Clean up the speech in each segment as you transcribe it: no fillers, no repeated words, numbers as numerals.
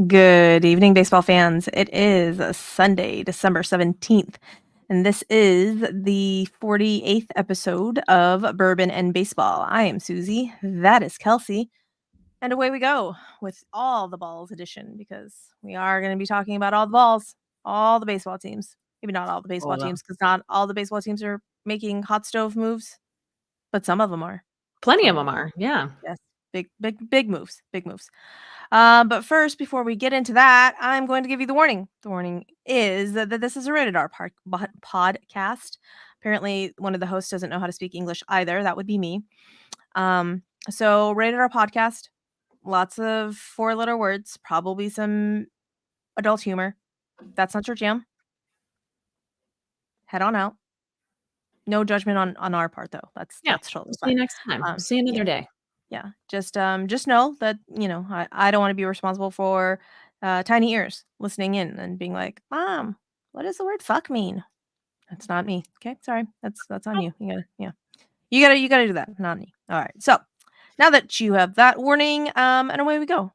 Good evening, baseball fans. It is Sunday, December 17th, and this is the 48th episode of Bourbon and Baseball. I am Suzy. That is Kelsey. And away we go with all the balls edition because we are going to be talking about all the balls, all the baseball teams. Maybe not all the baseball teams because not all the baseball teams are making hot stove moves, but some of them are. Plenty of them are, yeah. Yes, big moves, big moves. But first, before we get into that, I'm going to give you the warning. The warning is that this is a rated R podcast. Apparently, one of the hosts doesn't know how to speak English either. That would be me. So rated R podcast, lots of four-letter words, probably some adult humor. If that's not your jam, head on out. No judgment on our part, though. That's totally We'll see fine. you next time. See you another day. Yeah, just know that, I don't want to be responsible for tiny ears listening in and being like, Mom, what does the word fuck mean? That's not me. Okay, sorry. That's on you. You gotta do that, not me. All right. So now that you have that warning, and away we go.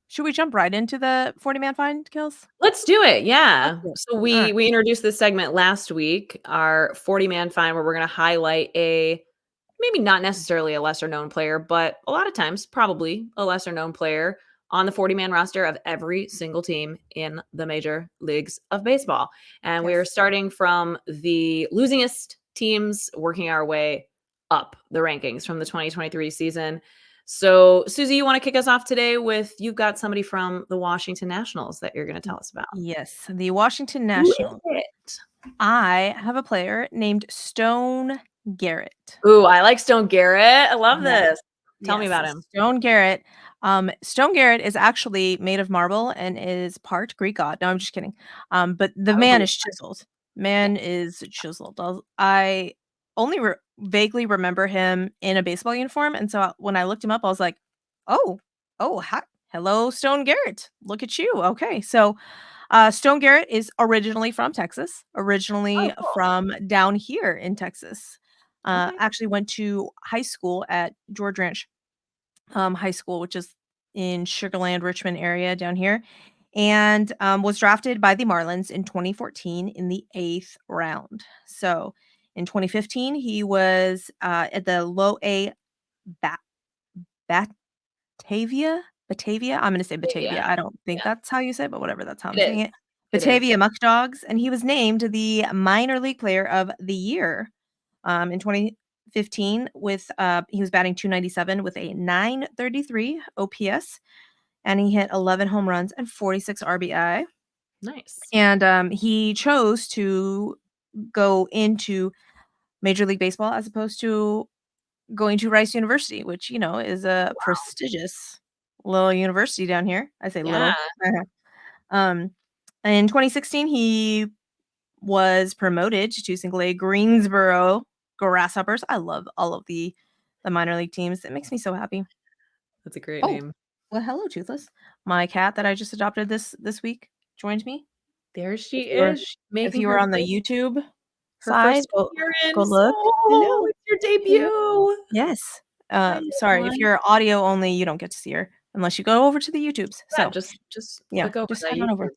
Should we jump right into the 40-man find, Kills? Let's do it. Yeah. So we Alright. introduced this segment last week, our 40-man find, where we're going to highlight maybe not necessarily a lesser known player, but a lot of times probably a lesser known player on the 40-man roster of every single team in the major leagues of baseball. And we are starting from the losingest teams, working our way up the rankings from the 2023 season. So, Suzy, you want to kick us off today with, you've got somebody from the Washington Nationals that you're going to tell us about. Yes, the Washington Nationals. I have a player named Stone Garrett. Ooh, I like Stone Garrett. I love this. Tell me about him. Stone Garrett. Stone Garrett is actually made of marble and is part Greek god. No, I'm just kidding. But the man is chiseled. Man is chiseled. I only vaguely remember him in a baseball uniform, and so when I looked him up, I was like, "Oh, hi, hello, Stone Garrett. Look at you." Okay, so Stone Garrett is originally from Texas. From down here in Texas. Actually went to high school at George Ranch High School, which is in Sugarland, Richmond area down here, and was drafted by the Marlins in 2014 in the 8th round. So in 2015, he was at the low A Batavia. I'm going to say Batavia. I don't think that's how you say it, but whatever. That's how I'm saying it. Batavia Muck Dogs, and he was named the minor league player of the year in 2015 with he was batting .297 with a .933 OPS, and he hit 11 home runs and 46 RBI. Nice. And he chose to go into Major League Baseball as opposed to going to Rice University, which, is a prestigious little university down here. I say little. In 2016, he was promoted to single A Greensboro Grasshoppers. I love all of the minor league teams. It makes me so happy. That's a great name. Well, hello, Toothless. My cat that I just adopted this week joined me. There she is. If you were on the YouTube side, go look. Hello, it's your debut. Yes. Sorry, if you're audio only, you don't get to see her unless you go over to the YouTubes. So just click over. Just head on over.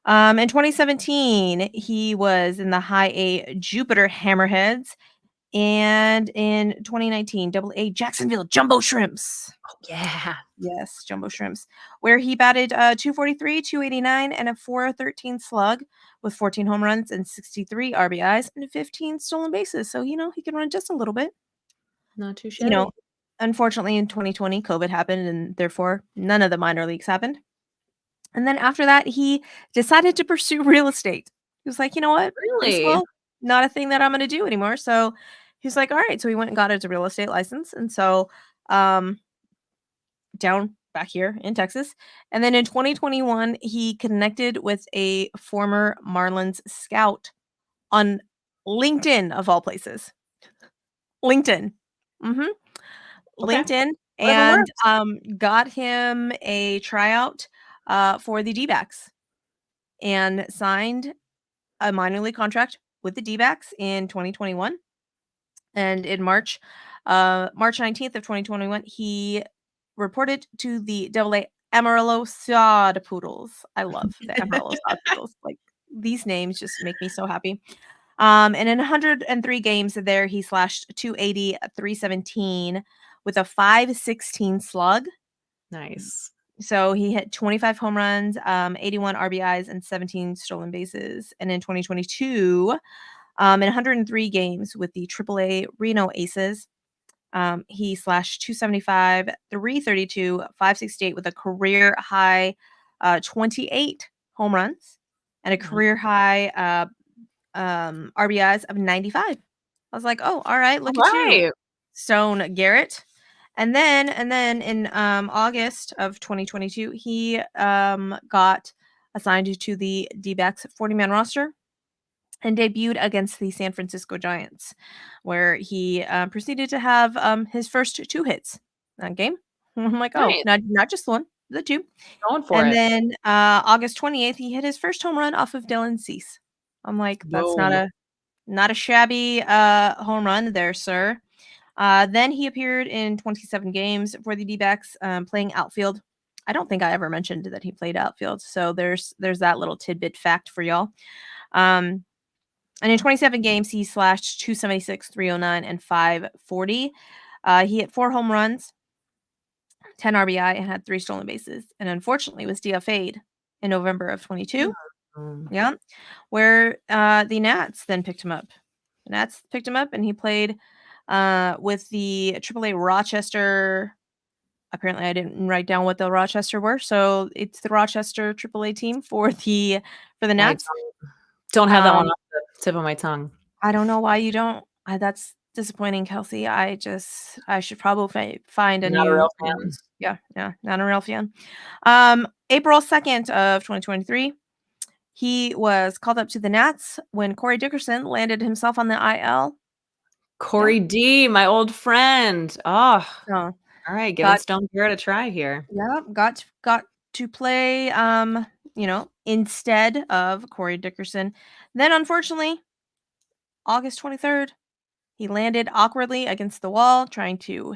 In 2017, he was in the High A Jupiter Hammerheads, and in 2019, Double A Jacksonville Jumbo Shrimps. Oh yeah, yes, Jumbo Shrimps, where he batted .243, .289, and a .413 slug with 14 home runs and 63 RBIs and 15 stolen bases. So he can run just a little bit. Not too shabby. Unfortunately, in 2020, COVID happened, and therefore none of the minor leagues happened. And then after that, he decided to pursue real estate. He was like, you know what? Really? Baseball, not a thing that I'm going to do anymore. So he's like, all right. So he went and got his real estate license. And so down back here in Texas. And then in 2021, he connected with a former Marlins scout on LinkedIn, of all places. LinkedIn. Okay. LinkedIn. And got him a tryout for the DBacks and signed a minor league contract with the DBacks in 2021. And in March 19th of 2021, he reported to the AA Amarillo Sod Poodles. I love the Amarillo Sod Poodles. Like, these names just make me so happy. And in 103 games there, he slashed 280, 317 with a 516 slug. Nice. So he hit 25 home runs, 81 RBIs, and 17 stolen bases. And in 2022, in 103 games with the AAA Reno Aces, he slashed 275, 332, 568 with a career high 28 home runs and a career high RBIs of 95. I was like, oh, all right, look at you, Right. Stone Garrett. And then in August of 2022, he got assigned to the DBacks 40-man roster and debuted against the San Francisco Giants, where he proceeded to have his first 2 hits that game. I'm like, oh, Nice. not just one, the 2. Going for And it. then August 28th, he hit his first home run off of Dylan Cease. I'm like, that's Boom. not a shabby home run there, sir. Then he appeared in 27 games for the D-backs, playing outfield. I don't think I ever mentioned that he played outfield, so there's that little tidbit fact for y'all. And in 27 games, he slashed 276, 309, and 540. He hit 4 home runs, 10 RBI, and had 3 stolen bases. And unfortunately, was DFA'd in November of 22. Yeah, where the Nats then picked him up. The Nats picked him up, and he played with the AAA Rochester. Apparently, I didn't write down what the Rochester were, so it's the Rochester AAA team for the I Nats. don't have that one off the tip of my tongue. I don't know why you don't. That's disappointing, Kelsey. I should probably find a Not a new. real fan. Yeah, not a real fan. April 2nd of 2023, he was called up to the Nats when Corey Dickerson landed himself on the IL. Corey D, my old friend. Oh, So all right, giving got Stone Garrett a try here. got to play instead of Corey Dickerson. Then unfortunately, August 23rd, he landed awkwardly against the wall trying to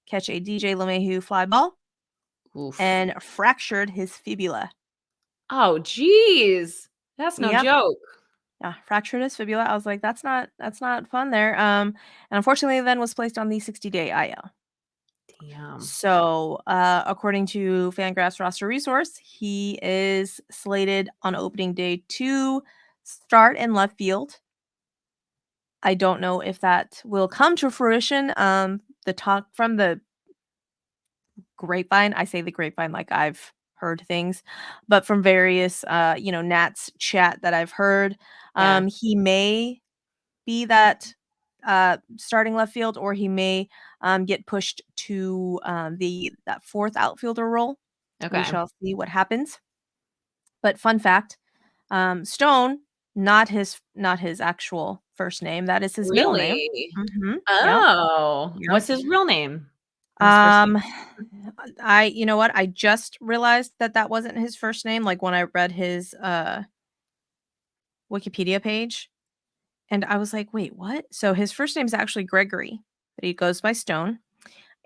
catch a DJ LeMahieu fly ball Oof. and fractured his fibula. Oh, geez. That's no Yep. joke. Yeah, fractured his fibula. I was like, that's not fun there. And unfortunately then was placed on the 60-day IL. Damn. So, according to Fangraphs roster resource, he is slated on opening day to start in left field. I don't know if that will come to fruition. The talk from the grapevine, I say the grapevine like I've heard things, but from various, Nats chat that I've heard, Yeah. he may be that starting left field, or he may get pushed to that 4th outfielder role. We Okay. shall see what happens. But fun fact, Stone, not his actual first name. That is his middle name. Really? Mhm. Yep. Oh, Yep. what's his real name? Or his first name? You know what? I just realized that wasn't his first name, like, when I read his Wikipedia page, and I was like, "Wait, what?" So his first name is actually Gregory, but he goes by Stone,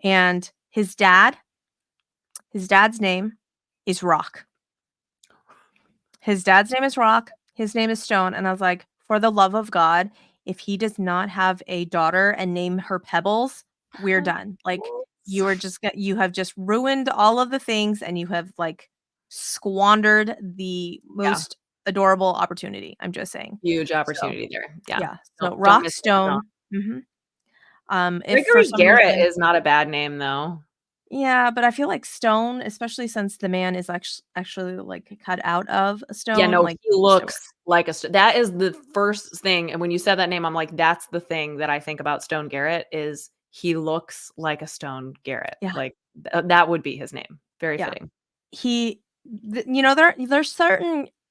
and his dad's name is Rock. His dad's name is Rock, his name is Stone, and I was like, "For the love of God, if he does not have a daughter and name her Pebbles, we're done." Like, you have just ruined all of the things, and you have, like, squandered the Yeah. most adorable opportunity. I'm just saying. Huge So, opportunity there. Yeah. yeah. So Don't Rock miss that zone. Stone. Mhm. If for Gregory some Garrett reason. is not a bad name, though. Yeah, but I feel like stone, especially since the man is actually, like, cut out of a Yeah, stone, no, like, he should work. looks like that is the first thing, and when you said that name, I'm like, that's the thing that I think about Stone Garrett is he looks like a Stone Garrett. Yeah, Like, that would be his name. Very yeah. fitting.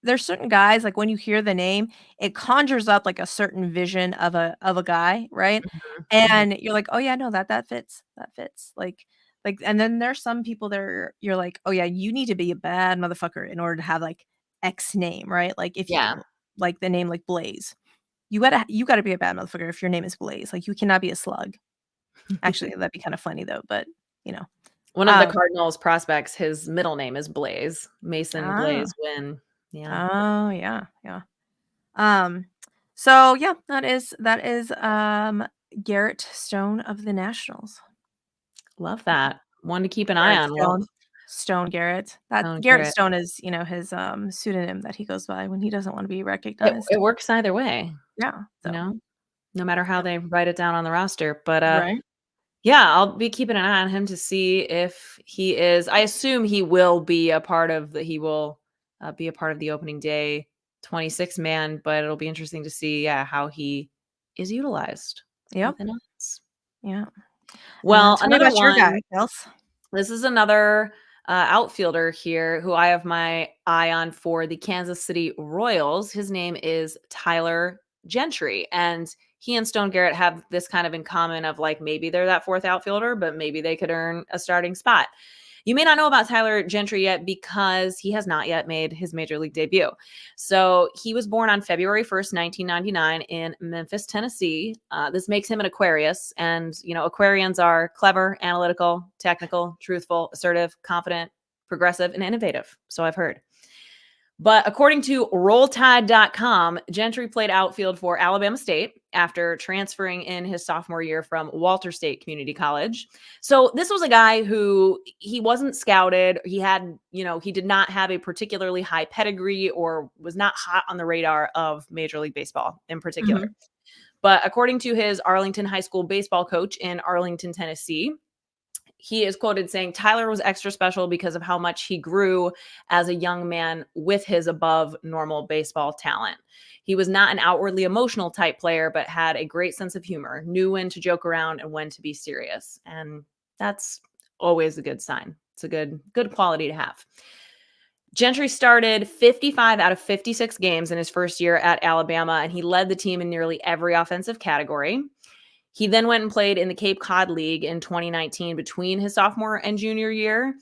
There's certain guys, like, when you hear the name, it conjures up, like, a certain vision of a guy, right? Mhm, mhm. And you're like, "Oh, yeah, no, that fits, that fits." And then there's some people that you're like, "Oh, yeah, you need to be a bad motherfucker in order to have, like, X name," right? Like, if you Yeah. like the name, like, Blaze. You gotta be a bad motherfucker if your name is Blaze, like, you cannot be a slug. Actually, that'd be kinda funny though, but, you know. One of the Um, Cardinals prospects, his middle name is Blaze. Mason ah, Blaze Wynn. Yeah. oh, yeah, yeah. Um, so yeah, that is Garrett Stone of the Nationals. Love Yeah, that. One to keep an eye Garrett on. Well, Stone. Stone Garrett. That oh, Garrett Garrett. Stone is, his pseudonym that he goes by when he doesn't want to be It recognized. it works either way, Yeah. you So know, no matter how yeah. they write it down on the roster. But Right. yeah, I'll be keeping an eye on him to see if he is. I assume he will be a part of the. He will be a part of the opening day 26 man, but it'll be interesting to see, yeah, how he is utilized Yep. with the Nuts. Yeah. And now Well, tell me another about your guy, one. Kels. This is another outfielder here who I have my eye on for the Kansas City Royals. His name is Tyler Gentry. And he and Stone Garrett have this kind of in common of like maybe they're that fourth outfielder, but maybe they could earn a starting spot. You may not know about Tyler Gentry yet because he has not yet made his major league debut. So he was born on February 1st, 1999 in Memphis, Tennessee. This makes him an Aquarius. And, Aquarians are clever, analytical, technical, truthful, assertive, confident, progressive, and innovative. So I've heard. But according to RollTide.com, Gentry played outfield for Alabama State after transferring in his sophomore year from Walter State Community College. So this was a guy who he wasn't scouted. He did not have a particularly high pedigree or was not hot on the radar of Major League Baseball in particular. Mhm. But according to his Arlington High School baseball coach in Arlington, Tennessee, he is quoted saying Tyler was extra special because of how much he grew as a young man with his above normal baseball talent. He was not an outwardly emotional type player, but had a great sense of humor, knew when to joke around and when to be serious. And that's always a good sign. It's a good quality to have. Gentry started 55 out of 56 games in his first year at Alabama, and he led the team in nearly every offensive category. He then went and played in the Cape Cod League in 2019 between his sophomore and junior year.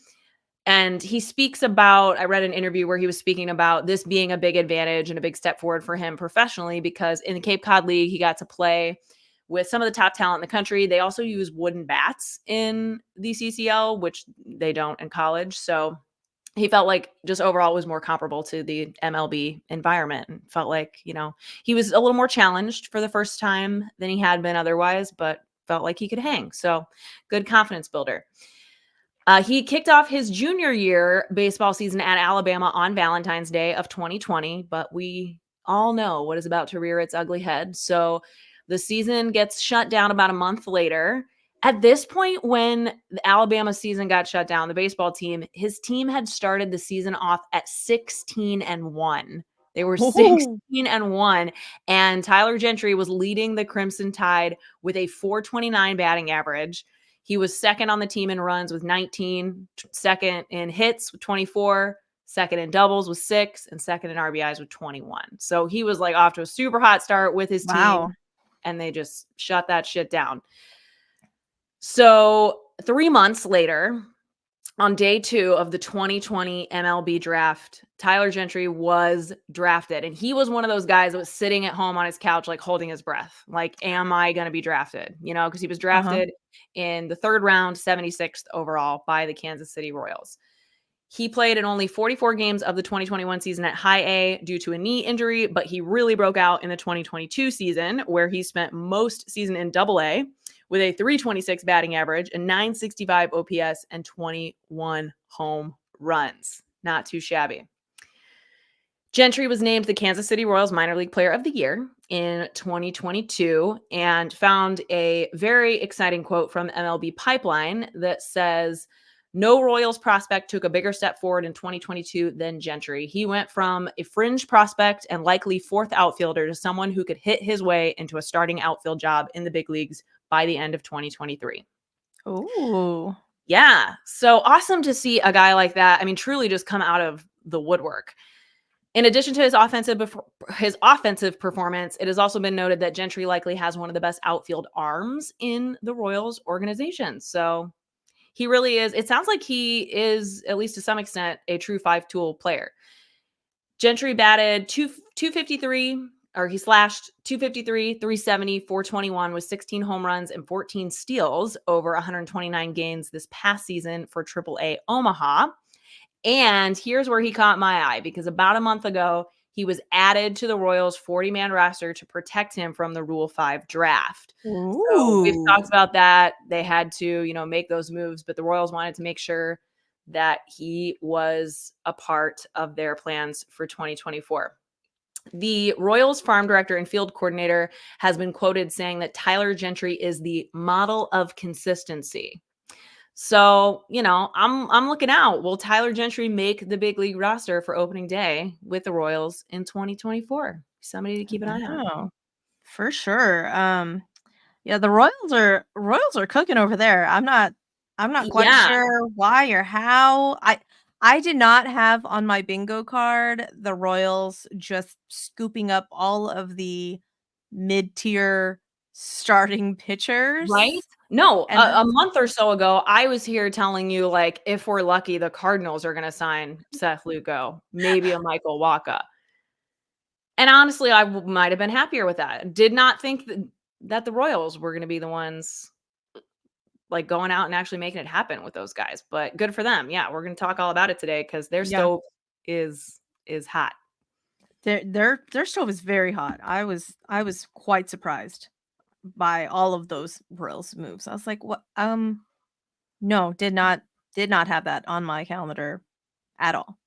And he speaks about, I read an interview where he was speaking about this being a big advantage and a big step forward for him professionally, because in the Cape Cod League, he got to play with some of the top talent in the country. They also use wooden bats in the CCL, which they don't in college. So he felt like just overall was more comparable to the MLB environment, and felt like, he was a little more challenged for the first time than he had been otherwise, but felt like he could hang. So good confidence builder. He kicked off his junior year baseball season at Alabama on Valentine's Day of 2020, but we all know what is about to rear its ugly head. So the season gets shut down about a month later. At this point, when the Alabama season got shut down, the baseball team, his team had started the season off at 16-1. They were Oh, 16-1, and Tyler Gentry was leading the Crimson Tide with a 429 batting average. He was second on the team in runs with 19, second in hits with 24, second in doubles with 6, and second in RBIs with 21. So he was like off to a super hot start with his wow. team, and they just shut that shit down. So 3 months later, on day 2 of the 2020 MLB draft, Tyler Gentry was drafted. And he was one of those guys that was sitting at home on his couch, like holding his breath. Like, am I going to be drafted? Because he was Uh-huh. drafted in the 3rd round, 76th overall by the Kansas City Royals. He played in only 44 games of the 2021 season at high A due to a knee injury, but he really broke out in the 2022 season, where he spent most season in double A with a 326 batting average, a 965 OPS, and 21 home runs. Not too shabby. Gentry was named the Kansas City Royals Minor League Player of the Year in 2022 and found a very exciting quote from MLB Pipeline that says, "No Royals prospect took a bigger step forward in 2022 than Gentry. He went from a fringe prospect and likely 4th outfielder to someone who could hit his way into a starting outfield job in the big leagues by the end of 2023. Ooh. Yeah. So awesome to see a guy like that. I mean, truly just come out of the woodwork. In addition to his offensive performance, it has also been noted that Gentry likely has one of the best outfield arms in the Royals organization. So he really is. It sounds like he is, at least to some extent, a true 5-tool player. Gentry batted 253 he slashed 253, 370, 421 with 16 home runs and 14 steals over 129 games this past season for AAA Omaha. And here's where he caught my eye, because about a month ago, he was added to the Royals 40-man roster to protect him from the Rule 5 draft. So we've Ooh. talked about that. They had to, make those moves, but the Royals wanted to make sure that he was a part of their plans for 2024. The Royals farm director and field coordinator has been quoted saying that Tyler Gentry is the model of consistency. So, I'm looking out. Will Tyler Gentry make the big league roster for opening day with the Royals in 2024? Somebody to keep an eye on. Oh, for sure. Yeah, the Royals are cooking over there. I'm not quite Yeah, sure why or how. I did not have on my bingo card the Royals just scooping up all of the mid-tier starting right? pitchers. No, And a that's month or so ago, I was here telling you, like, if we're lucky, the Cardinals are going to sign Seth Lugo, maybe a Michael Wacha. And honestly, I might have been happier with that. Did not think that the Royals were going to be the ones like going out and actually making it happen with those guys. But good for them. Yeah, we're going to talk all about it today because their yeah, stove is hot. their stove is very hot. I was quite surprised by all of those Royals moves. I was like, "What? No, did not have that on my calendar at all."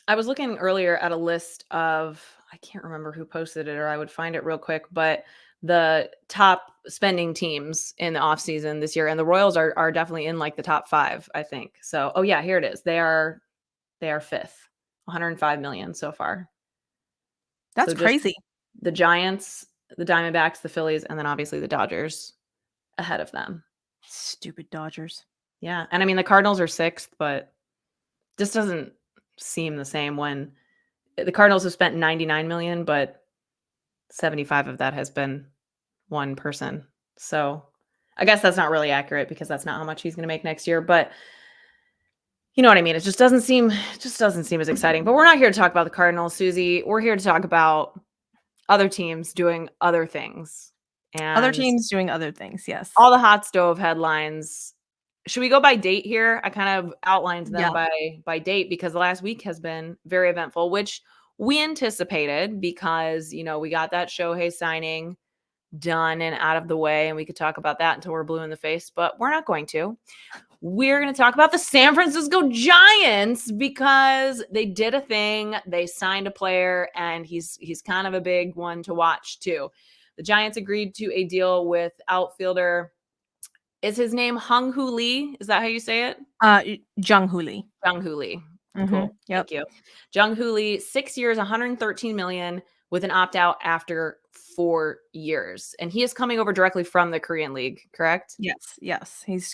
I was looking earlier at a list of, I can't remember who posted it, or I would find it real quick, but the top spending teams in the offseason this year, and the Royals are definitely in like the top 5, I think. So, oh yeah, here it is. They are 5th, 105 million so far. That's So just crazy. the Giants, the Diamondbacks, the Phillies, and then obviously the Dodgers ahead of them. Stupid Dodgers. Yeah, and I mean the Cardinals are 6th, but this doesn't seem the same when the Cardinals have spent 99 million, but 75 of that has been one person. So, I guess that's not really accurate because that's not how much he's going to make next year, but you know what I mean? It just doesn't seem as exciting. But we're not here to talk about the Cardinals, Susie. We're here to talk about other teams doing other things. Other And teams doing other things, yes. all the hot stove headlines. Should we go by date here? I kind of outlined them Yeah. by date because the last week has been very eventful, which we anticipated because, we got that Shohei signing done and out of the way, and we could talk about that until we're blue in the face, but we're not going to. We're going to talk about the San Francisco Giants because they did a thing. They signed a player, and he's kind of a big one to watch too. The Giants agreed to a deal with outfielder. Is his name Hung Hoo Lee? Is that how you say it? Jung Hoo Lee. Jung Hoo Lee. Mhm. Cool. Yep. Thank you. Jung Hoo Lee, 6 years, 113 million with an opt out after 4 years. And he is coming over directly from the Korean League, correct? Yes, yes. He's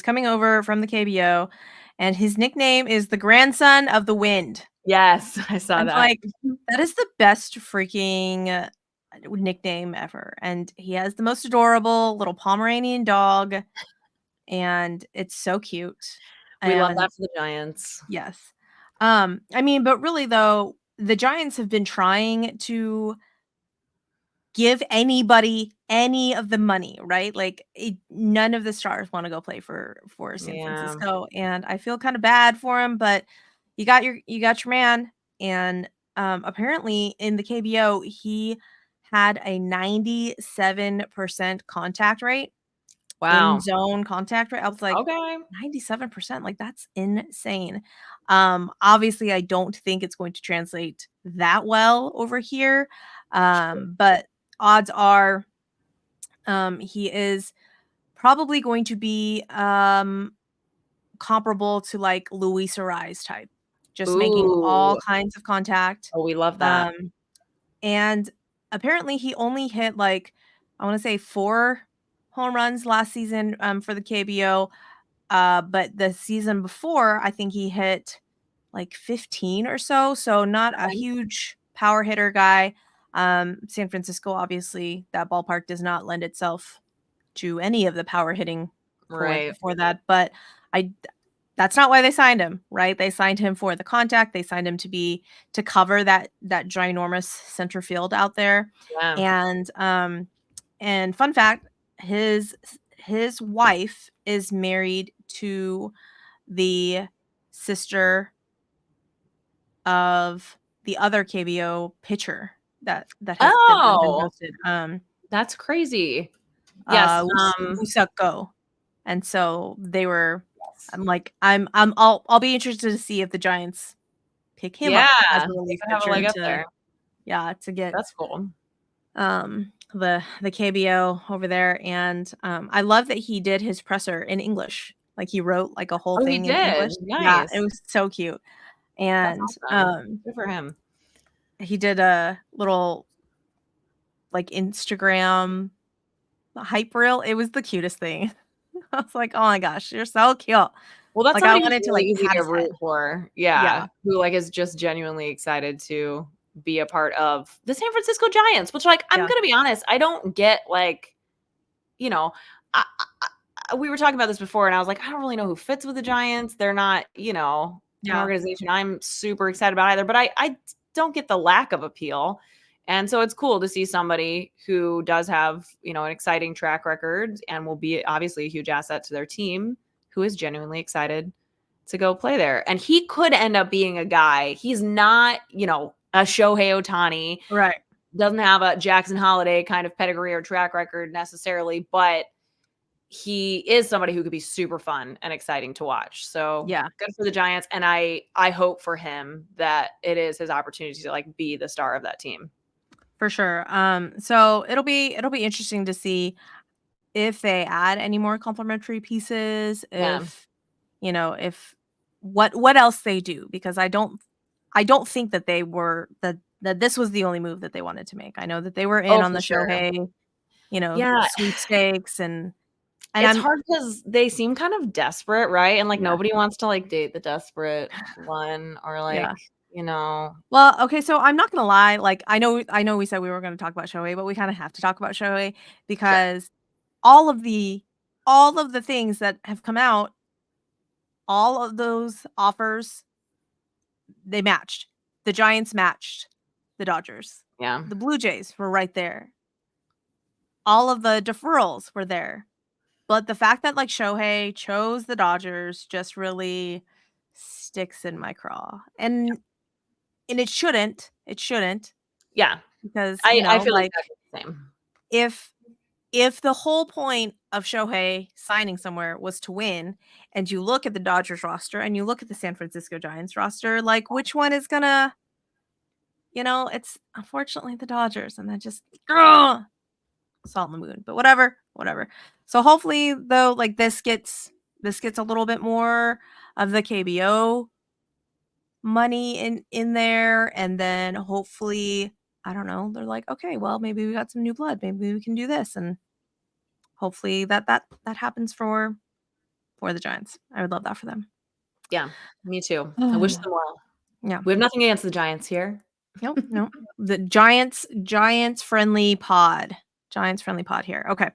coming over from the KBO, and his nickname is the grandson of the wind. Yes, I saw I'm that. like, that is the best freaking nickname ever. And he has the most adorable little Pomeranian dog, and it's so cute. We love And that for the Giants. yes. I mean, but really though, the Giants have been trying to give anybody any of the money, right? Like none of the stars want to go play for San Yeah. Francisco, and I feel kind of bad for him, but you got your man, and apparently in the KBO he had a 97% contact rate, in Wow. zone contact rate. I was like, Okay. 97%, like that's insane. Obviously I don't think it's going to translate that well over here. Sure. But odds are he is probably going to be comparable to like Luis Ariz type, just making all Ooh. kinds of contact. Oh, we love that. Um, and apparently he only hit like, I want to say 4 home runs last season for the KBO. But the season before, I think he hit like 15 or so. So not a Okay. huge power hitter guy. San Francisco, obviously, that ballpark does not lend itself to any of the power hitting for Right. for that. But I that's not why they signed him, right? They signed him for the contact. They signed him to cover that ginormous center field out there. Yeah. And fun fact, his wife is married to the sister of the other KBO pitcher that has been Oh, posted. that's crazy. Yes. Wusako. And so they were. Yes. I'm like I'll be interested to see if the Giants pick him Yeah. up as a They relief could have a pitcher leg up there. to get That's cool. the KBO over there. And I love that he did his presser in English. Like he wrote like a whole Oh, he thing in did. English. Yeah, it Nice. was so cute. That's And awesome. Good for him. he did a little like Instagram hype reel. It was the cutest thing. I was like, oh my gosh, you're so cute. Well, that's Like I somebody who's wanted to really like easy pat to his head. root for. Yeah. Yeah. Who, like, is just genuinely excited to be a part of the San Francisco Giants, which, like, I'm Yeah. gonna be honest, I don't get, like, you know, we were talking about this before, and I was like, I don't really know who fits with the Giants. They're not, an Yeah. organization I'm super excited about either, but I don't get the lack of appeal. And so it's cool to see somebody who does have, an exciting track record and will be obviously a huge asset to their team who is genuinely excited to go play there. And he could end up being a guy. He's not, a Shohei Ohtani, Right. doesn't have a Jackson Holiday kind of pedigree or track record necessarily, but he is somebody who could be super fun and exciting to watch. So Yeah. good for the Giants. And I hope for him that it is his opportunity to like be the star of that team. For sure. So it'll be interesting to see if they add any more complementary pieces, Yeah. if what else they do, because I don't think that they were that this was the only move that they wanted to make. I know that they were in Oh, on for the sure. Shohei, Yeah. sweepstakes and It's I'm hard because they seem kind of desperate, right? And like yeah, nobody wants to like date the desperate one or like, yeah. you know, Well, okay, so I'm not gonna lie, like I know we said we were gonna talk about Shohei, but we kind of have to talk about Shohei sure. because all of the all of the things that have come out, all of those offers, they matched. The Giants matched the Dodgers. Yeah. The Blue Jays were right there. All of the deferrals were there. But the fact that like Shohei chose the Dodgers just really sticks in my craw. And it shouldn't. It shouldn't Yeah. because, I feel like exactly the same. if if the whole point of Shohei signing somewhere was to win, and you look at the Dodgers roster and you look at the San Francisco Giants roster, like which one is gonna, it's unfortunately the Dodgers, and that just ugh, salt in the moon. But whatever, whatever. So hopefully though, like this gets a little bit more of the KBO money in there, and then hopefully, I don't know, they're like, okay, well, maybe we got some new blood, maybe we can do this, and hopefully that happens for the Giants. I would love that for them. Yeah, me too. I wish them well. Yeah. We have nothing against the Giants here. Nope, nope. The Giants friendly pod. Giants friendly pod here. Okay.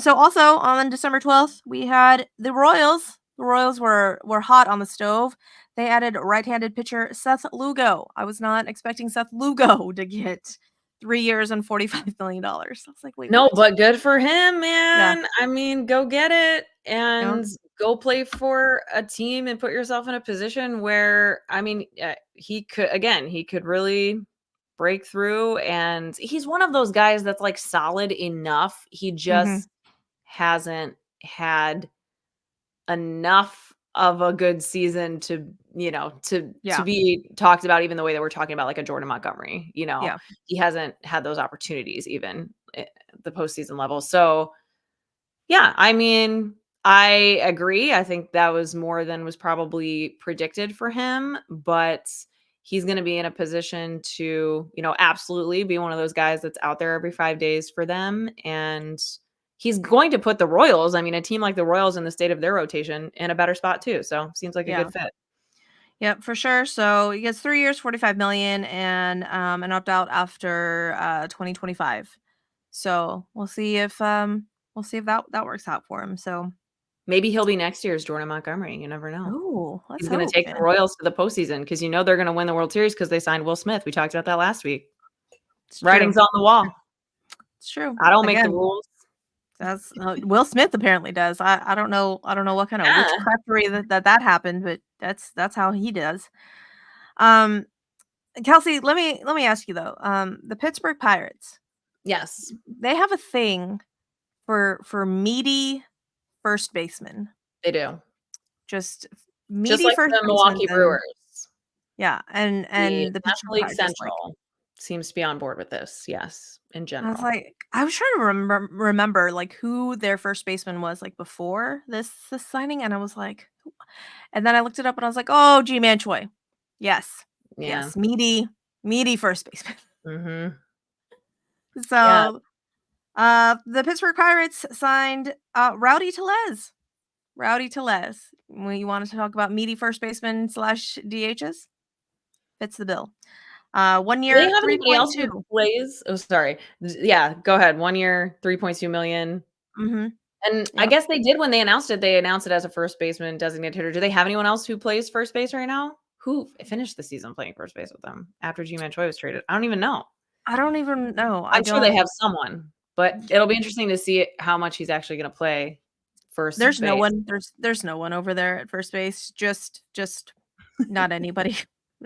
So also on December 12th, we had the Royals. The Royals were hot on the stove. They added right-handed pitcher Seth Lugo. I was not expecting Seth Lugo to get 3 years and $45 million. I was like, wait, No, what? but good for him, Yeah. man. I mean, go get it Yeah. and go play for a team and put yourself in a position where, I mean, he could really break through. And he's one of those guys that's like solid enough. He Mhm. just hasn't had enough of a good season to, to Yeah. be talked about even the way that we're talking about like a Jordan Montgomery, Yeah. he hasn't had those opportunities even at the postseason level. So yeah, I mean, I agree. I think that was more than was probably predicted for him, but he's going to be in a position to, absolutely be one of those guys that's out there every 5 days for them. And he's going to put the Royals, I mean, a team like the Royals in the state of their rotation in a better spot too. So seems like a Yeah. good fit. Yep, for sure. So he gets 3 years, 45 million, and an opt out after 2025. So we'll see if that works out for him. So Maybe he'll be next year's Jordan Montgomery. You never know. Oh, let's He's going to hope, take the man. Royals to the postseason because they're going to win the World Series because they signed Will Smith. We talked about that last week. It's Writing's true. on the wall. It's true. I don't make the Again, rules. that's Will Smith apparently does. I don't know what kind of Yeah. witchcraftery that happened, but that's how he does. Kelsey, let me ask you though. The Pittsburgh Pirates, Yes, they have a thing for meaty first basemen. they do. Just Just meaty like first the basemen. Milwaukee Brewers. Yeah, and The the Pittsburgh National League Pirates just like Central seems to be on board with this. Yes, in general. I was trying to remember like who their first baseman was like before this signing, and I was like, and then I looked it up and I was like, oh, G-Man Choi. Yes. Yeah. Yes. Meaty first baseman. Mhm. Yeah. So the Pittsburgh Pirates signed Rowdy Tellez. Rowdy Tellez. When you wanted to talk about meaty first baseman / DHs, fits the bill. 1 Do they year, have anybody else who 3.2. plays? Oh, sorry. Yeah, go ahead. 1 year, 3.2 million. Mm-hmm. And I Yep. guess they did when they announced it, they announced it as a first baseman designated hitter. Do they have anyone else who plays first base right now? Who finished the season playing first base with them after G-Man Choi was traded? I don't even know. I don't even know. I I'm sure they don't. have someone, but it'll be interesting to see how much he's actually gonna play first There's no base. one. There's no one over there at first base. Just not anybody.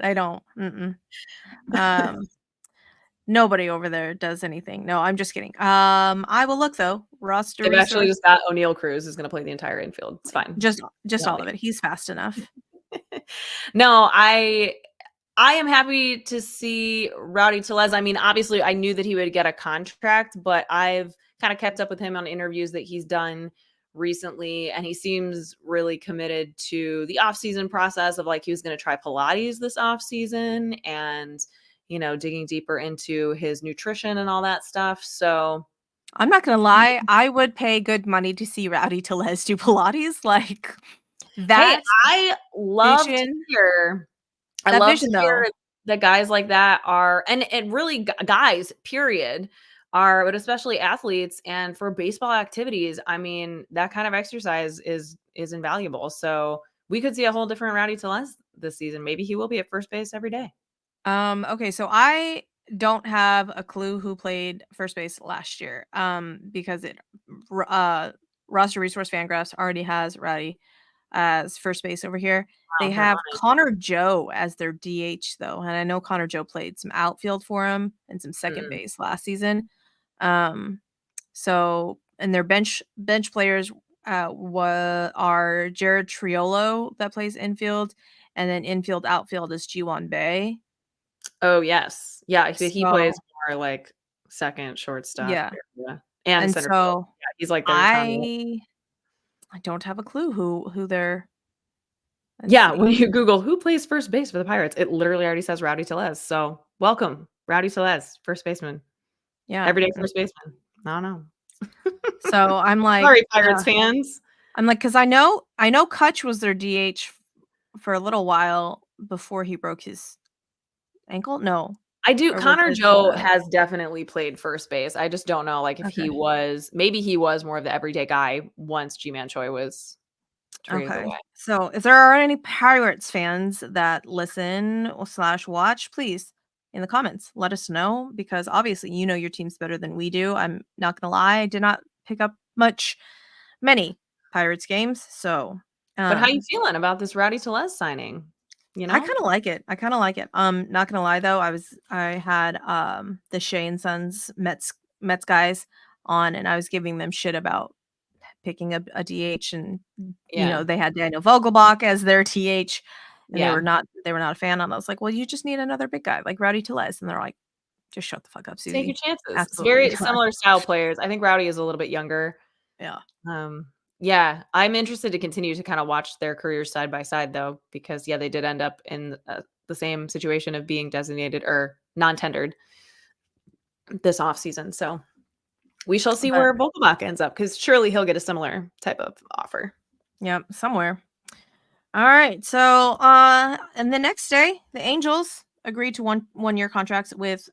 I don't. Mm-mm. Um, Nobody over there does anything. No, I'm just kidding. I will look though. Roster They've actually resource. just got O'Neal Cruz is gonna play the entire infield. It's fine. Just Don't all of it. He's fast enough. No, I am happy to see Rowdy Tellez. I mean, obviously, I knew that he would get a contract, but I've kind of kept up with him on interviews that he's done recently, and he seems really committed to the offseason process of like he was going to try Pilates this offseason and, digging deeper into his nutrition and all that stuff. So, I'm not gonna lie. I would pay good money to see Rowdy Tellez do Pilates. Like hey, that I love to vision. hear I That love to vision though. hear that guys like that are and really guys, period, are but especially athletes and for baseball activities, I mean, that kind of exercise is invaluable. So, we could see a whole different Rowdy Tellez this season. Maybe he will be at first base every day. Okay, so I don't have a clue who played first base last year. Because Roster Resource Fangraphs already has Rowdy as first base over here. They Wow, they're have on it. Connor Joe as their DH though, and I know Connor Joe played some outfield for him and some second Mm. base last season. So and their bench players are Jared Triolo that plays infield, and then infield outfield is Jiwon Bae. Oh, yes. Yeah, he plays So more like second shortstop yeah, area and and center field. so Yeah, he's like their Tommy. I don't have a clue who they're. Let's Yeah, when see. you Google who plays first base for the Pirates, it literally already says Rowdy Tellez. So welcome, Rowdy Tellez, first baseman, Yeah. everyday first baseman. I don't know. So I'm like, Sorry, Pirates fans. because I know Kutch was their DH for a little while before he broke his ankle. No, I do. or was Connor it? Joe has definitely played first base. I just don't know, like if Okay. maybe he was more of the everyday guy once G-Man Choi was traded Okay. away. So if there are any Pirates fans that listen or / watch, please in the comments let us know, because obviously you know your team's better than we do. I'm not gonna lie, I did not pick up many Pirates games, so But how you feeling about this Rowdy Tellez signing? You I know? kind of like it. I kind of like it. Not gonna lie though, I had the Shea and Sons Mets guys on, and I was giving them shit about picking a DH, and Yeah. they had Daniel Vogelbach as their TH, and Yeah. they were not a fan. And I was like, well, you just need another big guy like Rowdy Tellez, and they're like, just shut the fuck up, Take your Susie. chances. It's Absolutely very not. similar style players. I think Rowdy is a little bit younger. Yeah. Um, yeah, I'm interested to continue to kind of watch their careers side by side though, because yeah, they did end up in the same situation of being designated or non-tendered this offseason. So we shall see But where Vogelbach ends up because surely he'll get a similar type of offer. yeah, somewhere. All right. So and the next day, the Angels agreed to 1 year contracts with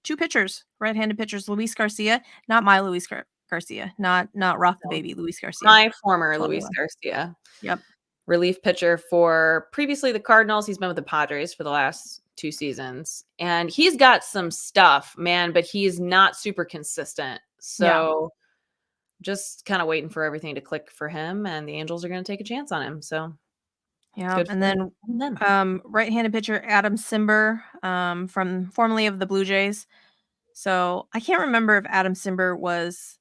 two pitchers, right-handed pitchers, Luis Garcia, not my Luis Garcia, not Rock the So, Baby, Luis Garcia. my former Totally Luis wrong. Garcia, Yep. relief pitcher for previously the Cardinals. He's been with the Padres for the last 2 seasons, and he's got some stuff, man, but he's not super consistent. Yeah. So just kind of waiting for everything to click for him, and the Angels are going to take a chance on him. So it's Yeah. good And for then them. right-handed pitcher Adam Simber, from formerly of the Blue Jays. So I can't remember if Adam Simber was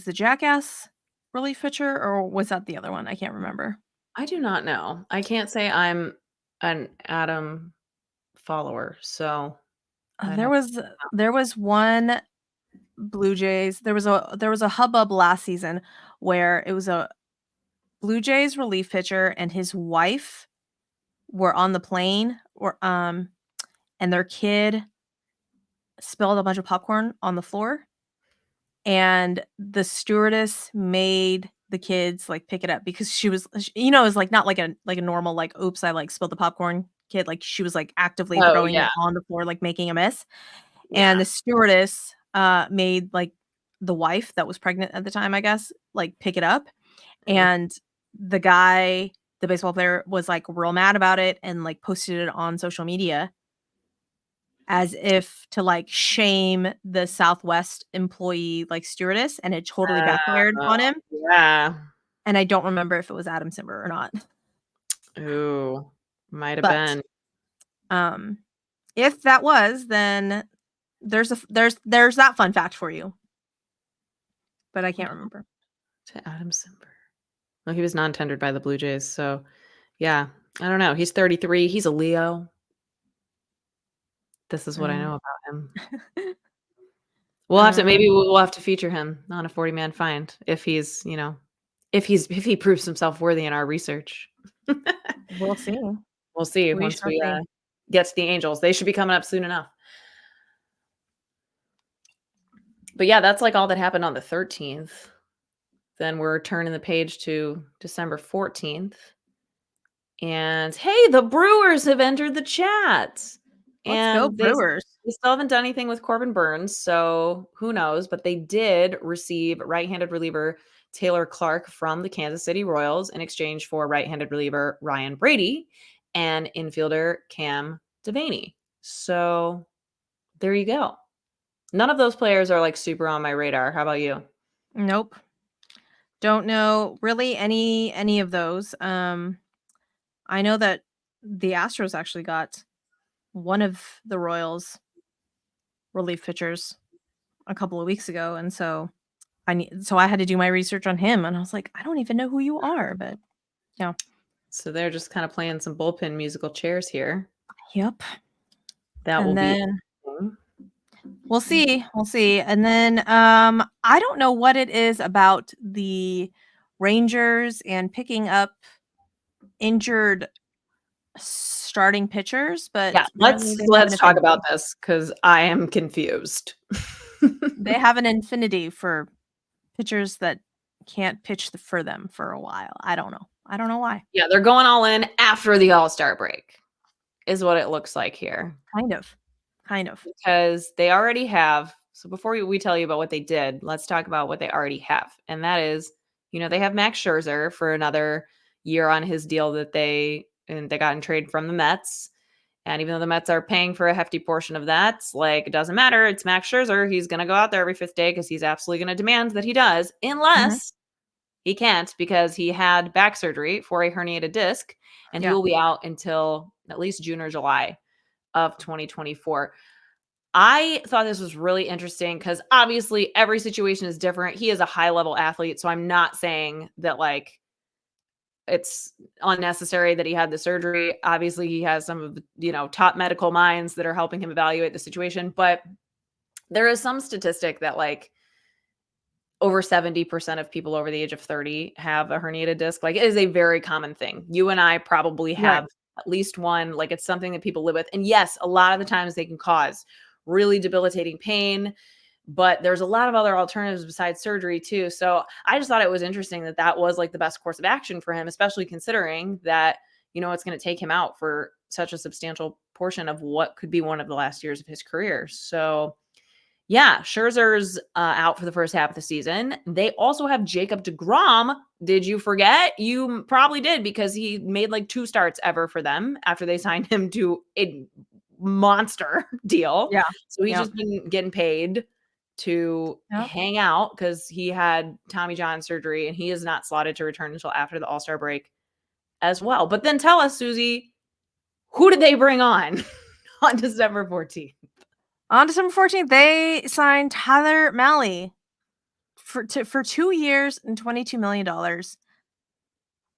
the Jackass relief pitcher or was that the other one? I can't remember. I do not know. I can't say I'm an Adam follower, so I'd There have to was there was one Blue Jays. There was a hubbub last season where it was a Blue Jays relief pitcher and his wife were on the plane and their kid spilled a bunch of popcorn on the floor and the stewardess made the kids like pick it up because she was it was like not like a normal like oops I like spilled the popcorn kid, like she was like actively Oh, throwing yeah, it on the floor like making a mess. And yeah. the stewardess made like the wife that was pregnant at the time, I guess, like pick it up. Mm. And the guy, the baseball player, was like real mad about it and like posted it on social media as if to like shame the Southwest employee like stewardess, and it totally backfired Oh, on him. yeah. And I don't remember if it was Adam Simber or not. Ooh, might have But been. um if that was, then there's that fun fact for you. But I What can't remember. to Adam Simber? Well, he was non-tendered by the Blue Jays, so yeah, I don't know. He's 33. He's a Leo. This is what I Mm. know about him. Um, We'll have to feature him on a 40-man find if if he proves himself worthy in our research. we'll see. We'll see We once shall we, see. get to the Angels. They should be coming up soon enough. But yeah, that's, like, all that happened on the 13th. Then we're turning the page to December 14th, and, hey, the Brewers have entered the chat, Let's go and Brewers. they still haven't done anything with Corbin Burns, so who knows, but they did receive right-handed reliever Taylor Clark from the Kansas City Royals in exchange for right-handed reliever Ryan Brady and infielder Cam Devaney. So, there you go. None of those players are, like, super on my radar. How about you? Nope. Don't know really any of those. I know that the Astros actually got one of the Royals relief pitchers a couple of weeks ago, and so I had to do my research on him, and I was like, I don't even know who you are, but yeah. So they're just kinda playing some bullpen musical chairs here. Yep. That will And be then interesting. we'll see. And then I don't know what it is about the Rangers and picking up injured starting pitchers, but Yeah, apparently they have an let's talk about affinity. this because I am confused. They have an infinity for pitchers that can't pitch for them for a while. I don't know. I don't know why. Yeah, they're going all in after the All-Star break, is what it looks like here, Kind of. Kind of. because they already have so before we tell you about what they did, let's talk about what they already have, and that is, they have Max Scherzer for another year on his deal that they got in trade from the Mets. And even though the Mets are paying for a hefty portion of that, like, it doesn't matter. It's Max Scherzer. He's going to go out there every fifth day because he's absolutely going to demand that he does, Mhm. unless he can't because he had back surgery for a herniated disc, and he Yeah. will be out until at least June or July of 2024. I thought this was really interesting because obviously every situation is different. He is a high level athlete. So I'm not saying that, like, it's unnecessary that he had the surgery. Obviously, he has some of the, top medical minds that are helping him evaluate the situation. But there is some statistic that, like, over 70% of people over the age of 30 have a herniated disc. Like, it is a very common thing. You and I probably Right. have at least one. Like, it's something that people live with. And yes, a lot of the times they can cause really debilitating pain, but there's a lot of other alternatives besides surgery too. So I just thought it was interesting that that was, like, the best course of action for him, especially considering that, it's going to take him out for such a substantial portion of what could be one of the last years of his career. So Yeah, Scherzer's out for the first half of the season. They also have Jacob deGrom. Did you forget? You probably did, because he made like 2 starts ever for them after they signed him to a monster deal. Yeah. So he's Yep. just been getting paid to Yep. hang out because he had Tommy John surgery, and he is not slotted to return until after the All-Star break as well. But then tell us, Suzy, who did they bring on on December 14th? On December 14th, they signed Tyler Malley for 2 years and $22 million.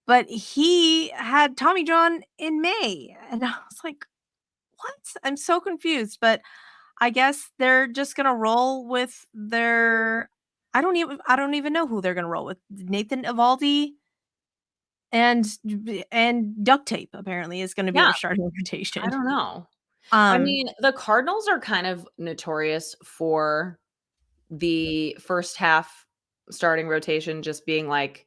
But he had Tommy John in May, and I was like, "What?" I'm so confused, but I guess they're just gonna roll with their I don't even know who they're gonna roll with. Nathan Evaldi and duct tape apparently is gonna be Yeah, their starting I rotation. don't know. I Um, mean, the Cardinals are kind of notorious for the first half starting rotation just being like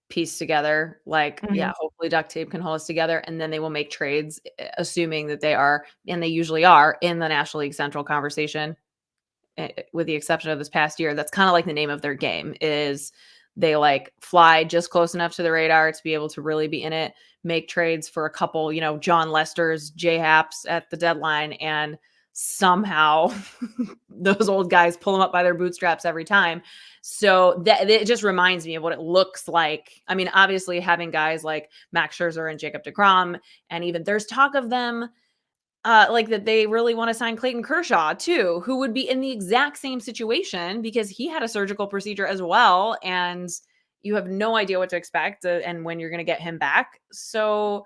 pieced together. Like, yeah, mhm, hopefully duct tape can hold us together. And then they will make trades, assuming that they are, and they usually are, in the National League Central conversation, with the exception of this past year. That's kind of like the name of their game, is they like fly just close enough to the radar to be able to really be in it, make trades for a couple, John Lester's, J Haps at the deadline, and somehow those old guys pull them up by their bootstraps every time. So that it just reminds me of what it looks like. I mean, obviously having guys like Max Scherzer and Jacob deGrom, and even there's talk of them like that they really want to sign Clayton Kershaw too, who would be in the exact same situation because he had a surgical procedure as well, and you have no idea what to expect and when you're going to get him back. So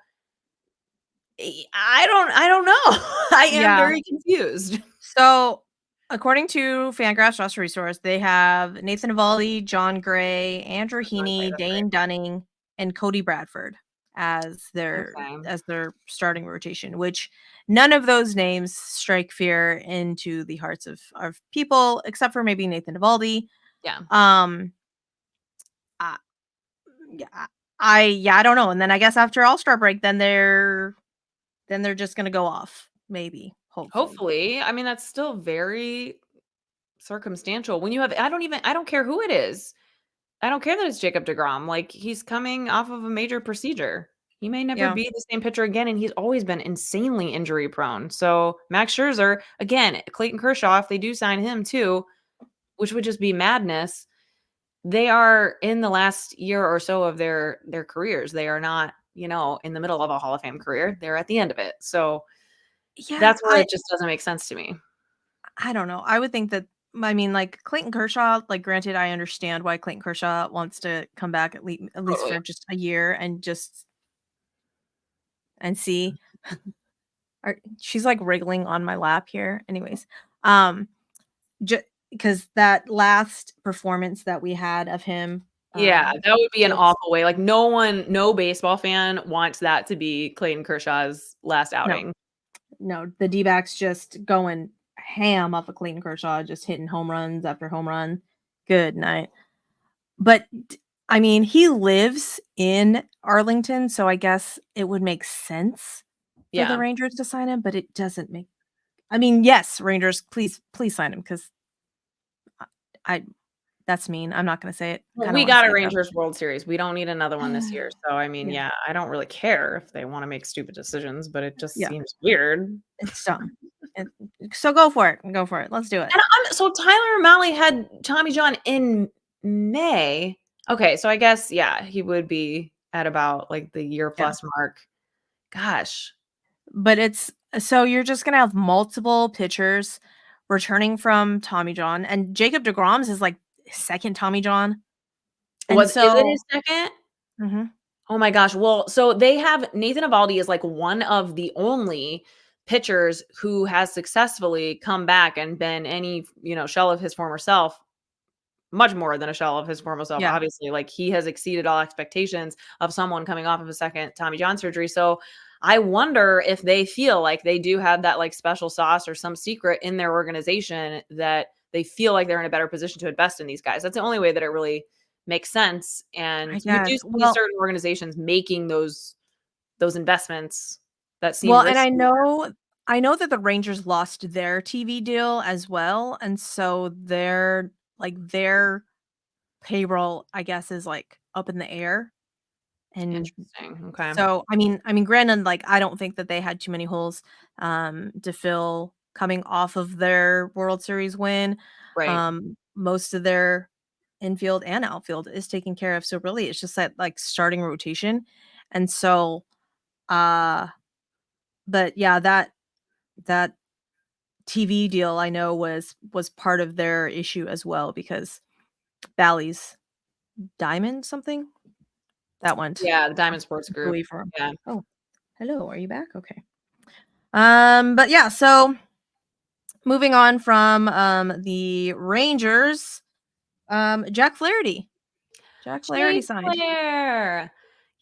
I don't know. I am yeah. very confused. So, according to Fangraphs roster resource, they have Nathan Evaldi, John Gray, Andrew Okay, Heaney, that's right. Dane Dunning, and Cody Bradford as Okay. their starting rotation, which none of those names strike fear into the hearts of people except for maybe Nathan Evaldi. Yeah. Um I, yeah, I don't know. And then I guess after All-Star break then they're just going to go off, maybe, hopefully. Hopefully. I mean, that's still very circumstantial. When you have I don't care who it is. I don't care that it's Jacob deGrom. Like, he's coming off of a major procedure. He may never Yeah. be the same pitcher again, and he's always been insanely injury prone. So Max Scherzer, again, Clayton Kershaw, if they do sign him too, which would just be madness. They are in the last year or so of their careers. They are not, in the middle of a Hall of Fame career. They're at the end of it. So Yeah, that's where it just doesn't make sense to me. I don't know. I would think that I mean, like Clayton Kershaw, like granted, I understand why Clayton Kershaw wants to come back at least Totally. for just a year and see. She's like wriggling on my lap here. Anyways, um, just because that last performance that we had of him, Yeah, that would be an was awful way. Like, no baseball fan wants that to be Clayton Kershaw's last no, outing. no, the D-backs just going ham off of Clayton Kershaw, just hitting home runs after home run. Good night. But I mean, he lives in Arlington, so I guess it would make sense for the Yeah. Rangers to sign him, but it doesn't make I mean, yes, Rangers, please sign him because I that's mean. I'm not gonna say it. Well, I don't we wanna got a say it though. Rangers World Series. We don't need another one this year. So, I mean, Yeah, yeah, I don't really care if they wanna make stupid decisions, but it just yeah, seems weird. it's dumb. And so go for it. Go for it. Let's do it. And so Tyler O'Malley had Tommy John in May. Okay, so I guess, yeah, he would be at about, like, the year Yeah. plus mark. Gosh. But it's so you're just gonna have multiple pitchers returning from Tommy John, and Jacob deGrom's is like second Tommy John. And Is it so his second? mhm, Oh my gosh. Well, so they have Nathan Evaldi is like one of the only pitchers who has successfully come back and been any, shell of his former self, much more than a shell of his former self. yeah. Obviously, like, he has exceeded all expectations of someone coming off of a second Tommy John surgery. So I wonder if they feel like they do have that like special sauce or some secret in their organization that they feel like they're in a better position to invest in these guys. That's the only way that it really makes sense. I And you do guess. see certain organizations making those investments that seem Well, and I risky. know I know that the Rangers lost their TV deal as well, and so their payroll, I guess, is, like, up in the air, and Interesting. Okay. so, I mean, granted, like, I don't think that they had too many holes, to fill coming off of their World Series win. Right. Most of their infield and outfield is taken care of, so really it's just that, like, starting rotation, and so, uh but yeah, that TV deal I know was part of their issue as well because Bally's Diamond something? That went Yeah, the Diamond Sports Group. completely for 'em. Yeah. Oh, hello, are you back? Okay. But yeah, so moving on from, the Rangers, Jack Flaherty. Jack Flaherty Jake signed. Flair.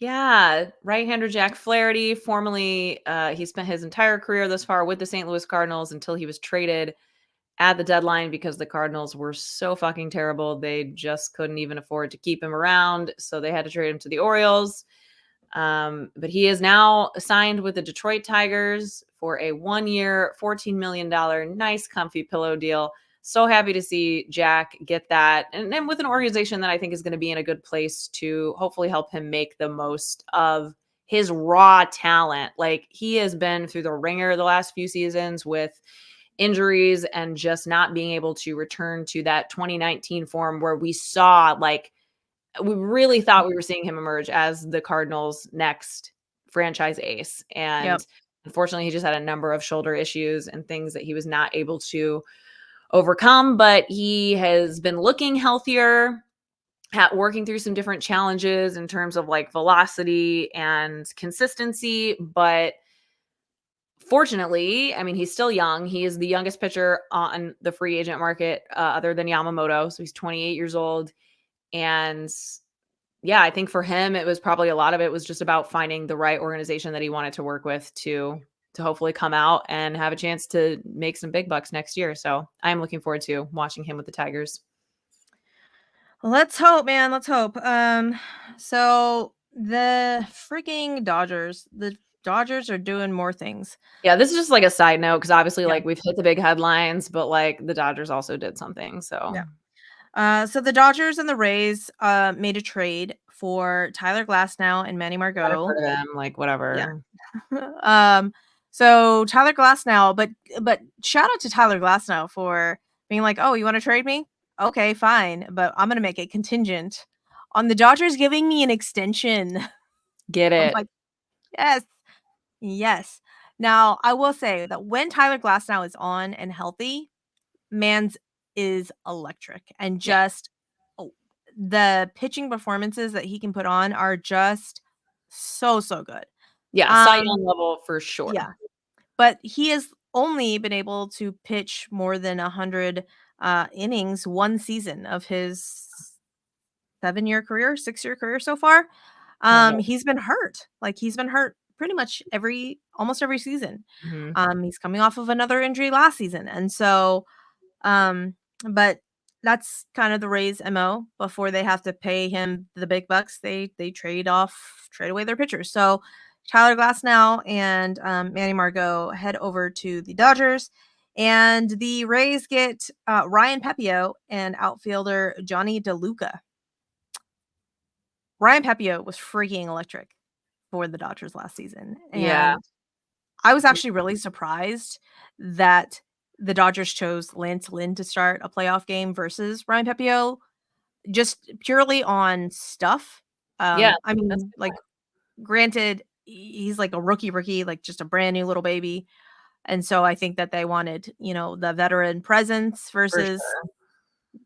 Yeah, right-hander Jack Flaherty, formerly, he spent his entire career thus far with the St. Louis Cardinals until he was traded at the deadline because the Cardinals were so fucking terrible. They just couldn't even afford to keep him around, so they had to trade him to the Orioles. But he is now signed with the Detroit Tigers for a 1-year, $14 million nice, comfy pillow deal. So happy to see Jack get that. And with an organization that I think is going to be in a good place to hopefully help him make the most of his raw talent. Like he has been through the ringer the last few seasons with injuries and just not being able to return to that 2019 form where we saw like we really thought we were seeing him emerge as the Cardinals' next franchise ace. Yep. And unfortunately, he just had a number of shoulder issues and things that he was not able to overcome. But he has been looking healthier, working through some different challenges in terms of like velocity and consistency. But fortunately, I mean, he's still young. He is the youngest pitcher on the free agent market, other than Yamamoto. So he's 28 years old. And yeah, I think for him, it was probably a lot of it was just about finding the right organization that he wanted to work with to hopefully come out and have a chance to make some big bucks next year. So I'm looking forward to watching him with the Tigers. Let's hope, man, let's hope. So the freaking Dodgers. The Dodgers are doing more things. Yeah, this is just like a side note because obviously, Yeah, like we've hit the big headlines, but like the Dodgers also did something. So yeah. So the Dodgers and the Rays, made a trade for Tyler Glasnow and Manny never Margot. heard of them. Like Yeah. whatever. Um, so Tyler Glasnow, but shout out to Tyler Glasnow for being like, "Oh, you wanna trade me? Okay, fine, but I'm gonna make it contingent on the Dodgers giving me an extension." Get I'm it? like, "Yes, yes." Now, I will say that when Tyler Glasnow is on and healthy, Mans is electric and Yeah, just oh, the pitching performances that he can put on are just so, so good. yeah. Cy Um, Young level for sure. yeah. But he has only been able to pitch more than 100, innings one season of his 7-year career, 6-year career so far. Right. He's been hurt. Like, he's been hurt pretty much almost every season. Mhm. He's coming off of another injury last season, and so, um but that's kind of the Rays' MO. Before they have to pay him the big bucks, they trade away their pitchers. So Tyler Glasnow and Manny Margot head over to the Dodgers, and the Rays get Ryan Pepio and outfielder Johnny DeLuca. Ryan Pepio was freaking electric for the Dodgers last season, Yeah. and I was actually really surprised that the Dodgers chose Lance Lynn to start a playoff game versus Ryan Pepio, just purely on stuff. Yeah. I That's a mean, good like, point. granted, he's like a rookie, like just a brand new little baby, and so I think that they wanted, the veteran presence For versus,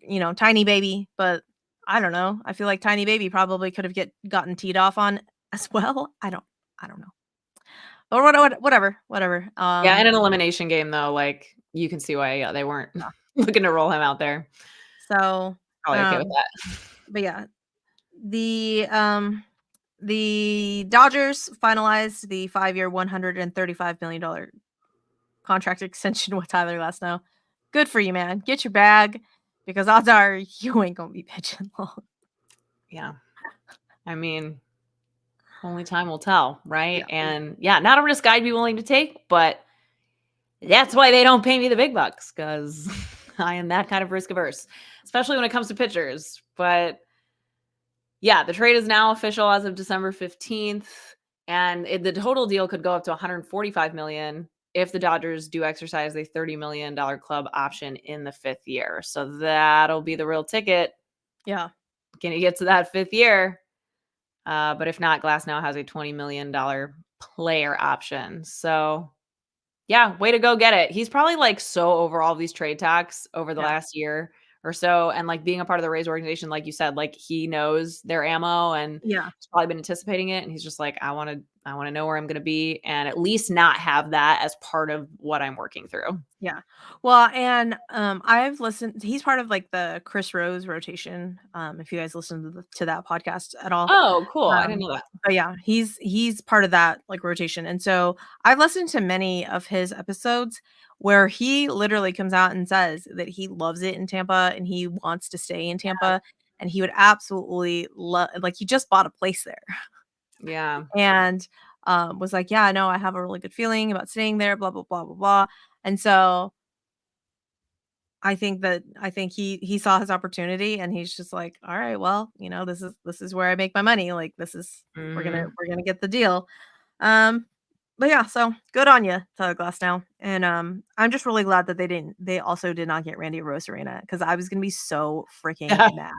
sure. tiny baby, but I don't know. I feel like tiny baby probably could have gotten teed off on as well. I don't know. Or whatever, whatever. Yeah, in an elimination game though, like, you can see why, yeah, they weren't Yeah. looking to roll him out there. So, Probably okay with um, that. but yeah, the Dodgers finalized the 5-year, $135 million contract extension with Tyler Glasnow. Good for you, man. Get your bag because odds are you ain't gonna be pitching long. Yeah. I mean, only time will tell, right? Yeah. And yeah, not a risk I'd be willing to take, but That's why they don't pay me the big bucks, because I am that kind of risk averse, especially when it comes to pitchers. But yeah, the trade is now official as of December 15th, and the total deal could go up to 145 million if the Dodgers do exercise a $30 million club option in the 5th year. So that'll be the real ticket. Yeah. Can he get to that 5th year? But if not, Glass now has a $20 million player option. So yeah, way to go get it. He's probably like so over all these trade talks over the Yeah. last year or so. And like being a part of the Rays organization, like you said, like he knows their ammo and Yeah. he's probably been anticipating it. And he's just like, I want to know where I'm going to be and at least not have that as part of what I'm working through. Yeah. Well, and, I've listened he's part of, like, the Chris Rose rotation, if you guys listen to that podcast at all. Oh, cool. I didn't Um, know that. but yeah, he's part of that, like, rotation, and so I've listened to many of his episodes where he literally comes out and says that he loves it in Tampa and he wants to stay in Tampa, and he would absolutely love like, he just bought a place there Yeah. and, was like, "Yeah, no, I have a really good feeling about staying there, blah, blah, blah, blah, blah," and so I think he saw his opportunity and he's just like, "All right, well, this is where I make my money, like, this is Hmm. we're gonna get the deal." Um, but yeah, so good on you, Tyler Glasnow, and, I'm just really glad that they also did not get Randy Arozarena because I was gonna be so freaking mad.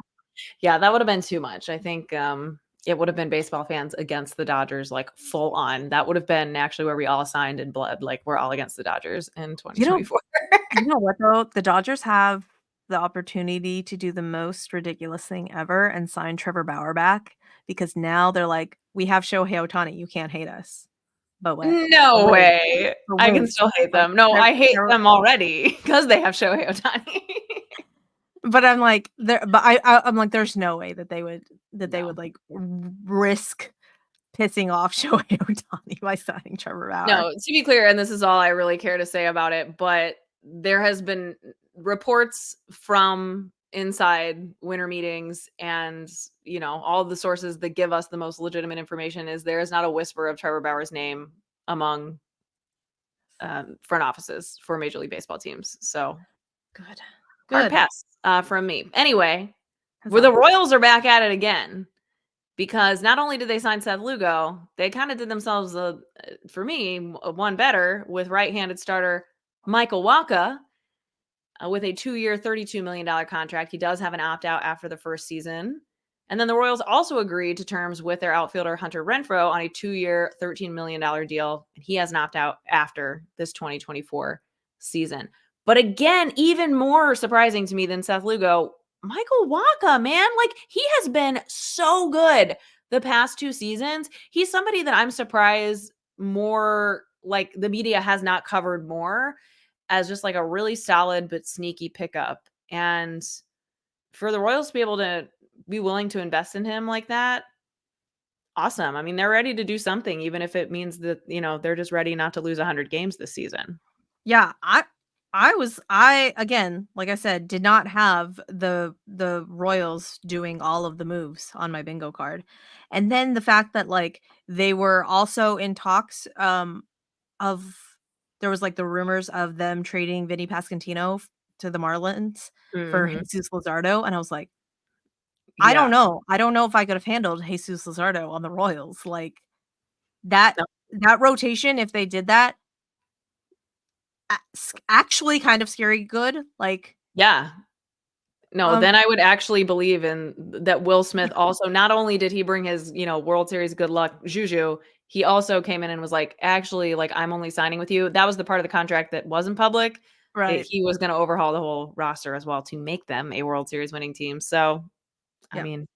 Yeah, that would have been too much. I think it would have been baseball fans against the Dodgers, like full on. That would have been actually where we all signed in blood. Like we're all against the Dodgers in You know 2024. you know what, though? The Dodgers have the opportunity to do the most ridiculous thing ever and sign Trevor Bauer back because now they're like, "We have Shohei Ohtani, you can't hate us." But wait but No wait way. but I can wait, still hate like, them. No, Trev I hate Trevor them already because they have Shohei Ohtani. but I'm like, I'm like, there's no way that they would, No. like, risk pissing off Shohei Ohtani by signing Trevor Bauer. No, to be clear, and this is all I really care to say about it, but there has been reports from inside winter meetings and, all the sources that give us the most legitimate information is there is not a whisper of Trevor Bauer's name among front offices for Major League Baseball teams. So Good. hard Good. pass from me. Anyway, where the Huzzah. Royals are back at it again because not only did they sign Seth Lugo, they kind of did themselves for me one better with right-handed starter Michael Wacha with a 2-year, $32 million contract. He does have an opt-out after the first season. And then the Royals also agreed to terms with their outfielder Hunter Renfroe on a 2-year, $13 million deal. And he has an opt-out after this 2024 season. But again, even more surprising to me than Seth Lugo, Michael Wacha, man, like he has been so good the past 2 seasons. He's somebody that I'm surprised more like the media has not covered more as just like a really solid but sneaky pickup. And for the Royals to be able to be willing to invest in him like that, awesome. I mean, they're ready to do something, even if it means that, they're just ready not to lose 100 games this season. Yeah, I again, like I said, did not have the Royals doing all of the moves on my bingo card. And then the fact that like they were also in talks of there was like the rumors of them trading Vinny Pasquantino to the Marlins for Mhm. Jesus Luzardo and I was like, I don't Yeah. know. I don't know if I could have handled Jesus Luzardo on the Royals. Like that No. that rotation if they did that actually kind of scary good. Like Yeah. No, um then I would actually believe in that Will Smith also not only did he bring his, World Series good luck juju, he also came in and was like, "Actually, like, I'm only signing with you." That was the part of the contract that wasn't public. right. He was gonna overhaul the whole roster as well to make them a World Series winning team. So, I Yeah. mean,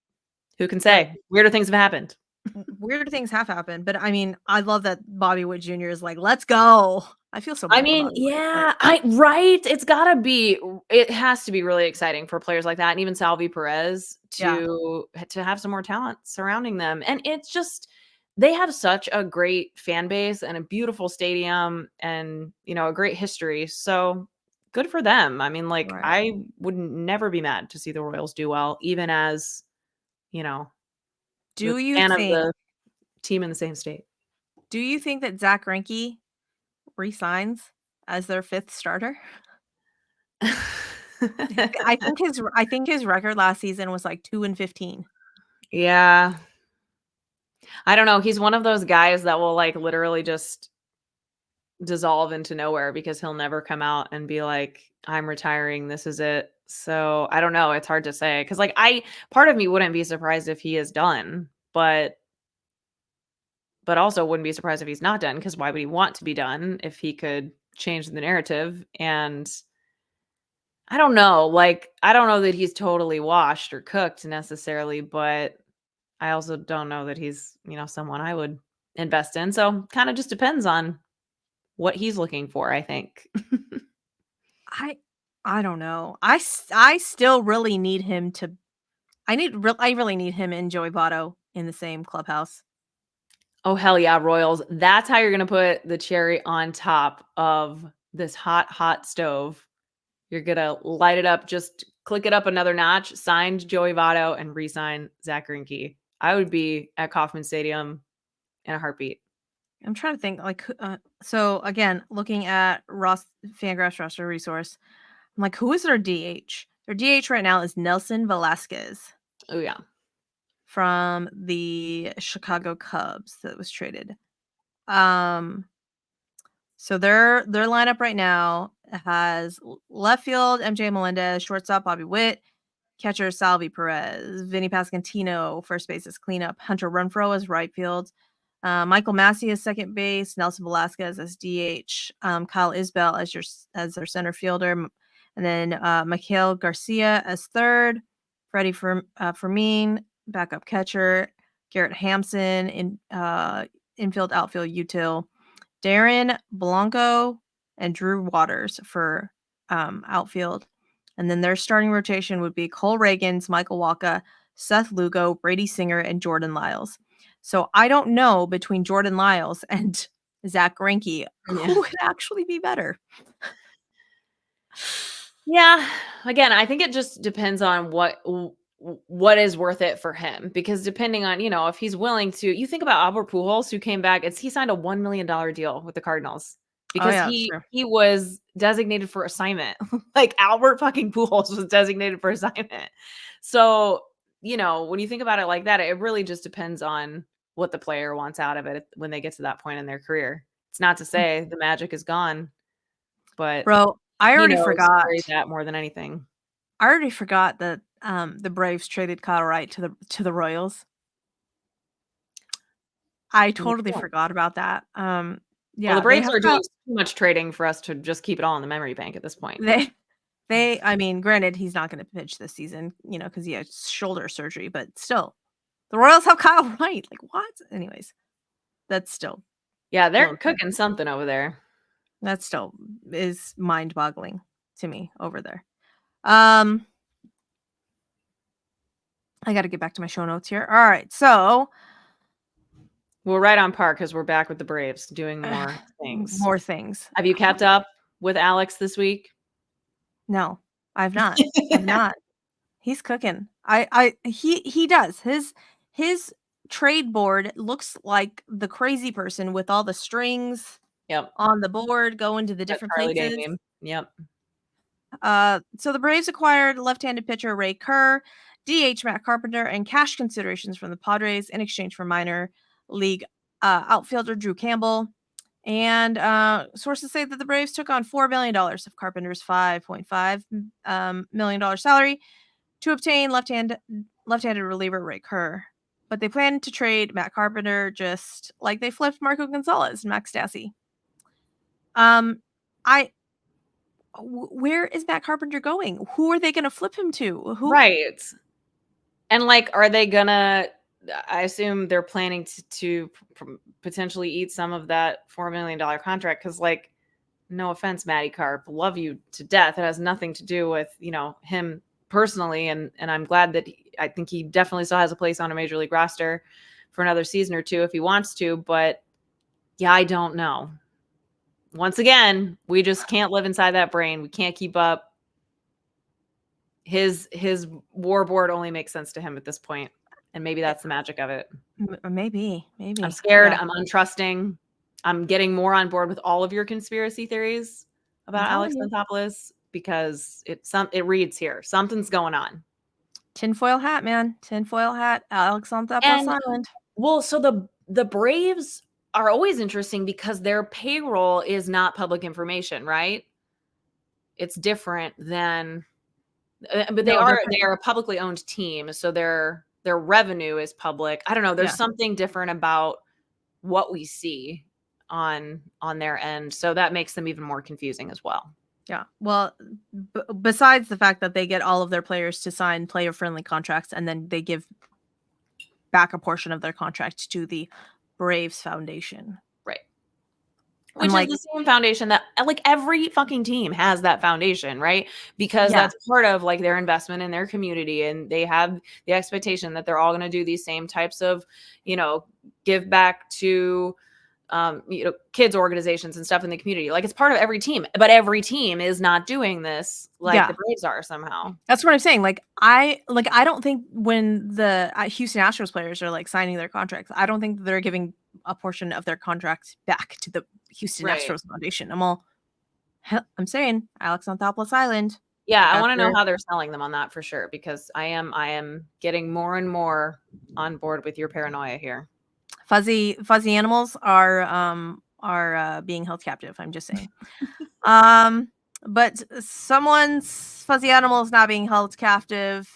who can But say? Weirder things have happened. weird things have happened, but I mean, I love that Bobby Wood Jr. is like, "Let's go." I feel so I bad for mean, Bobby Wood, but yeah, right? It has to be really exciting for players like that and even Salvi Perez yeah, to have some more talent surrounding them. And it's just they have such a great fan base and a beautiful stadium and, a great history. So good for them. I mean, like right. I would never be mad to see the Royals do well, even as, you know, the Do you fan of think the team in the same state. do you think that Zack Greinke resigns as their 5th starter. I think his record last season was like 2-15. Yeah. I don't know. He's one of those guys that will like literally just dissolve into nowhere because he'll never come out and be like, I'm retiring. This is it. So I don't know. It's hard to say. Cause like part of me wouldn't be surprised if he is done, but also wouldn't be surprised if he's not done. Cause why would he want to be done if he could change the narrative? And I don't know. Like, I don't know that he's totally washed or cooked necessarily, but I also don't know that he's, someone I would invest in. So kind of just depends on what he's looking for, I think. I I don't know. I still really need him to I really need him and Joey Votto in the same clubhouse. Oh, hell yeah, Royals. That's how you're going to put the cherry on top of this hot, hot stove. You're going to light it up, just click it up another notch, signed Joey Votto, and re-sign Zack Greinke. I would be at Kauffman Stadium in a heartbeat. I'm trying to think, like, so again, looking at Fangraphs roster resource, I'm like, who is their DH? Their DH right now is Nelson Velasquez Oh, yeah. from the Chicago Cubs that was traded. So their lineup right now has left field MJ Melendez, shortstop Bobby Witt, catcher Salvi Perez, Vinny Pascantino, first base is cleanup, Hunter Renfroe is right field, Michael Massey is second base, Nelson Velasquez as DH, Kyle Isbell as their center fielder, and then Mikhail Garcia as third, Freddie Fermin, backup catcher, Garrett Hampson in infield, outfield, util, Darren Blanco and Drew Waters for outfield. And then their starting rotation would be Cole Reagans, Michael Wacha, Seth Lugo, Brady Singer, and Jordan Lyles. So I don't know between Jordan Lyles and Zack Greinke who would actually be better. Yeah. Again, I think it just depends on what is worth it for him, because depending on, if he's willing to, you think about Albert Pujols, who came back, he signed a $1 million deal with the Cardinals because he was designated for assignment. Like Albert fucking Pujols was designated for assignment. So, when you think about it like that, it really just depends on what the player wants out of it when they get to that point in their career. It's not to say the magic is gone, but Bro, I already forgot that more than anything. I already forgot that the Braves traded Kyle Wright to the Royals. I totally forgot about that. Yeah, well, the Braves are doing too much trading for us to just keep it all in the memory bank at this point. I mean, granted, he's not going to pitch this season, because he has shoulder surgery, but still, the Royals have Kyle Wright. Like, what? Anyways, that's still. Yeah, they're cooking something over there. That still is mind-boggling to me over there. I got to get back to my show notes here. All right, so we're right on par because we're back with the Braves doing more things. More things. Have you kept up with Alex this week? No, I've not. I've not. He's cooking. He does. His trade board looks like the crazy person with all the strings on the board going to the different places. Yep. So the Braves acquired left-handed pitcher Ray Kerr, DH Matt Carpenter, and cash considerations from the Padres in exchange for minor league outfielder Drew Campbell. And sources say that the Braves took on $4 million of Carpenter's $5.5 million salary to obtain left-handed reliever Ray Kerr. But they plan to trade Matt Carpenter just like they flipped Marco Gonzalez and Max Stassi. Where is Matt Carpenter going? Who are they going to flip him to? Who? Right. And like, are they gonna? I assume they're planning to potentially eat some of that $4 million contract because, like, no offense, Matty Carp, love you to death. It has nothing to do with him personally, and I'm glad that I think he definitely still has a place on a major league roster for another season or two if he wants to. But yeah, I don't know. Once again, we just can't live inside that brain. We can't keep up. His war board only makes sense to him at this point, and maybe that's the magic of it. Maybe. I'm scared. Yeah. I'm untrusting. I'm getting more on board with all of your conspiracy theories. about Alex Anthopoulos because it reads here. Something's going on. Tinfoil hat, man. Tinfoil hat. Alex Anthopoulos And Island. well, so the Braves are always interesting because their payroll is not public information, right? It's different than but they No, are a publicly owned team, so their revenue is public. I don't know, there's something different about what we see on their end, so that makes them even more confusing as well. Yeah. Well, besides the fact that they get all of their players to sign player-friendly contracts and then they give back a portion of their contract to the Braves Foundation. Right. Which is the same foundation that like every fucking team has that foundation, right? Because that's part of like their investment in their community, and they have the expectation that they're all going to do these same types of, give back to kids organizations and stuff in the community. Like it's part of every team, but every team is not doing this like the Braves are somehow. That's what I'm saying. I don't think when the Houston Astros players are like signing their contracts, I don't think they're giving a portion of their contract back to the Houston Astros Foundation. I'm saying Alex Anthopoulos Island. Yeah, I want to know how they're selling them on that for sure, because I am getting more and more on board with your paranoia here. Fuzzy animals are being held captive. I'm just saying. But someone's fuzzy animal is not being held captive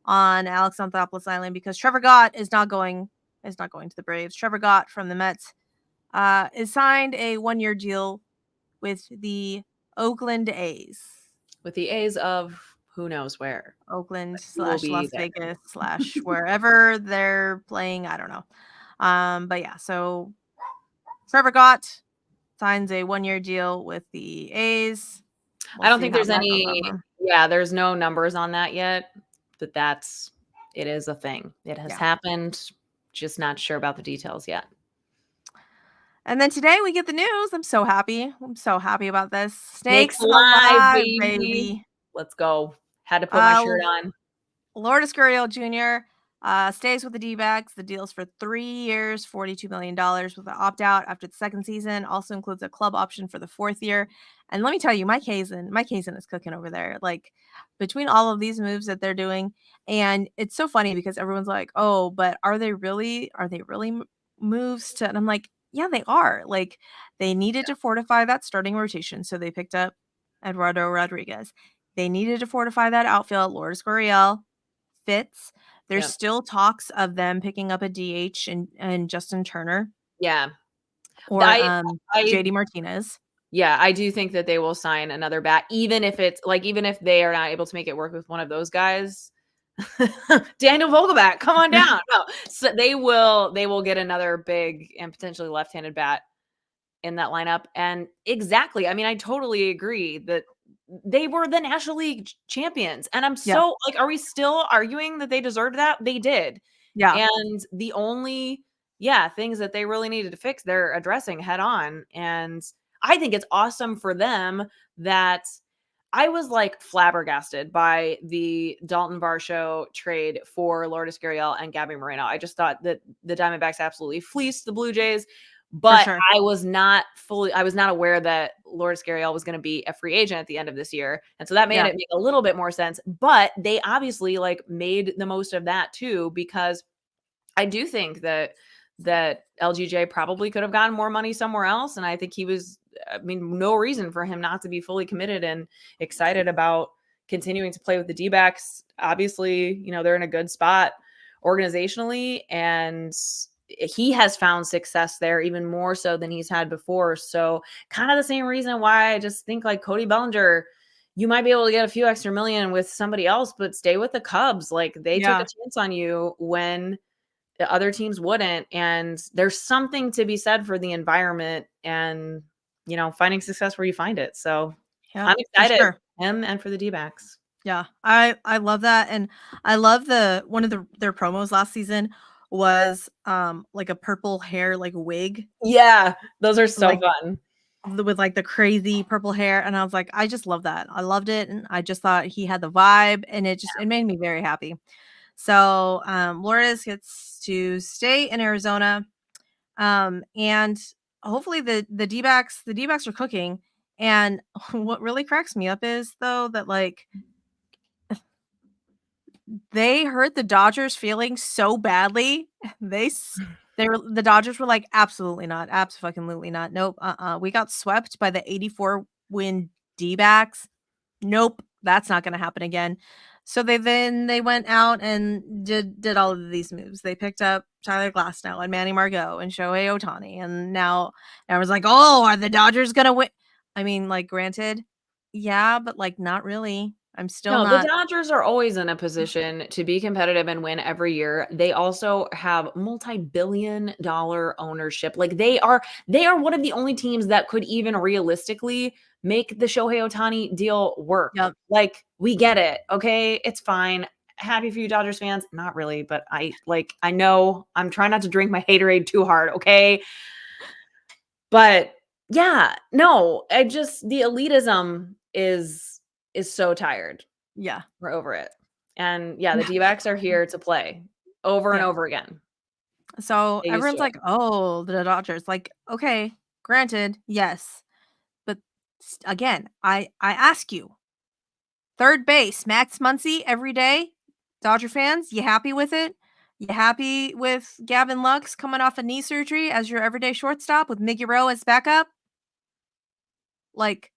on Alex Anthopoulos Island because Trevor Gott is not going to the Braves. Trevor Gott from the Mets is signed a 1-year deal with the Oakland A's. With the A's of who knows where. Oakland / Las Vegas / wherever they're playing. I don't know. But yeah, so Trevor Gott signs a 1-year deal with the A's. I don't think there's there's no numbers on that yet, but it is a thing. It has happened. Just not sure about the details yet. And then today we get the news. I'm so happy. About this. Snakes alive, baby. Let's go. Had to put my shirt on. Lourdes Gurriel Jr. Stays with the DBacks. The deal's for 3 years, $42 million with an opt-out after the second season. Also includes a club option for the 4th year. And let me tell you, Mike Hazen is cooking over there. Like, between all of these moves that they're doing, and it's so funny because everyone's like, "Oh, but are they really moves to?" And I'm like, "Yeah, they are." Like, they needed to fortify that starting rotation, so they picked up Eduardo Rodriguez. They needed to fortify that outfield. Lourdes Gurriel fits. There's still talks of them picking up a DH and Justin Turner. Yeah. Or JD Martinez. Yeah, I do think that they will sign another bat, even if they are not able to make it work with one of those guys. Daniel Vogelback, come on down. No, so they will get another big and potentially left-handed bat in that lineup. And exactly, I mean, I totally agree that they were the National League champions. And I'm so like, are we still arguing that they deserved that? They did. Yeah. And the only, things that they really needed to fix, they're addressing head on. And I think it's awesome for them that I was like flabbergasted by the Dalton Varsho trade for Lourdes Gurriel and Gabby Moreno. I just thought that the Diamondbacks absolutely fleeced the Blue Jays. But I was not aware that Lourdes Gurriel was going to be a free agent at the end of this year. And so that made it make a little bit more sense. But they obviously like made the most of that too, because I do think that LGJ probably could have gotten more money somewhere else. And I think no reason for him not to be fully committed and excited about continuing to play with the D-backs. Obviously, they're in a good spot organizationally, and he has found success there even more so than he's had before. So kind of the same reason why I just think like Cody Bellinger, you might be able to get a few extra million with somebody else, but stay with the Cubs. Like they took a chance on you when the other teams wouldn't. And there's something to be said for the environment and, finding success where you find it. So I'm excited for him and for the D-backs. Yeah, I love that. And I love one of their promos last season was like a purple hair like wig. Yeah, those are so fun. With like the crazy purple hair, and I was like, I just love that. I loved it, and I just thought he had the vibe, and it made me very happy. So Lourdes gets to stay in Arizona, and hopefully the D-backs are cooking, And what really cracks me up is, though, that, like, they hurt the Dodgers' feelings so badly. The Dodgers were like, "Absolutely not. Abso-fucking-lutely not. Nope. We got swept by the 84 win D-backs. Nope, that's not gonna happen again." So they went out and did all of these moves. They picked up Tyler Glasnow and Manny Margot and Shohei Ohtani, and now everyone's like, "Oh, are the Dodgers gonna win?" I mean, like, granted, yeah, but, like, not really. I'm still No, the not. Dodgers are always in a position to be competitive and win every year. They also have multi-billion dollar ownership. Like they are one of the only teams that could even realistically make the Shohei Ohtani deal work. Yep. Like we get it. Okay, it's fine. Happy for you Dodgers fans. Not really, but I know I'm trying not to drink my haterade too hard, okay? But yeah, no, the elitism is so tired. Yeah. We're over it. And yeah, the D-backs are here to play over and Yeah. over again. So They used everyone's to. like, "Oh, the Dodgers." Like, okay, granted, yes. But again, I ask you, third base, Max Muncy every day. Dodger fans, you happy with it? You happy with Gavin Lux coming off a knee surgery as your everyday shortstop with Miggy Rowe as backup? Like,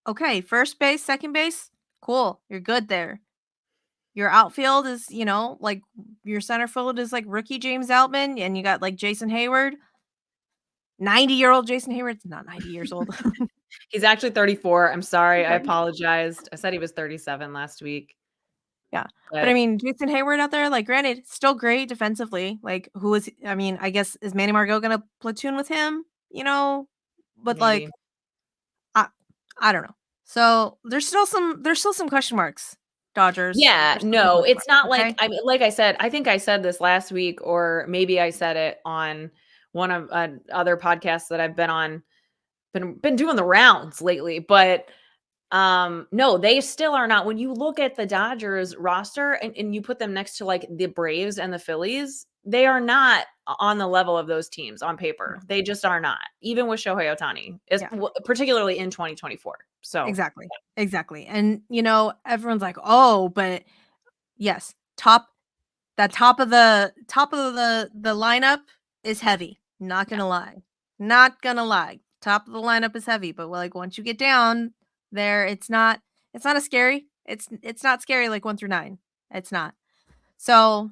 okay, first base, second base, cool, you're good there. Your outfield is, like your center field is like rookie James Outman, and you got like Jason Hayward. 90-year-old Jason Hayward's not 90 years old. He's actually 34. I'm sorry. I Okay. apologized. I said he was 37 last week. Yeah. But I But mean, Jason Hayward out there, like, granted, still great defensively. Like, I mean, I guess, is Manny Margot gonna platoon with him? You know? But maybe. like, I I don't know. So there's still some question marks. Dodgers. Yeah, There's still some no, question it's marks. not like Okay. I mean, like I said, I think I said this last week, or maybe I said it on one of other podcasts that I've been on, been doing the rounds lately, but no, they still are not. When you look at the Dodgers roster and you put them next to like the Braves and the Phillies, they are not on the level of those teams on paper. No. They just are not, even with Shohei Ohtani, is Yeah. particularly in 2024. So Exactly. Exactly. And everyone's like, "Oh, but yes, top of the lineup is heavy. Not yeah, gonna lie. Not gonna lie. Top of the lineup is heavy, but like once you get down there, it's not as scary. It's not scary like 1 through 9. It's not. So,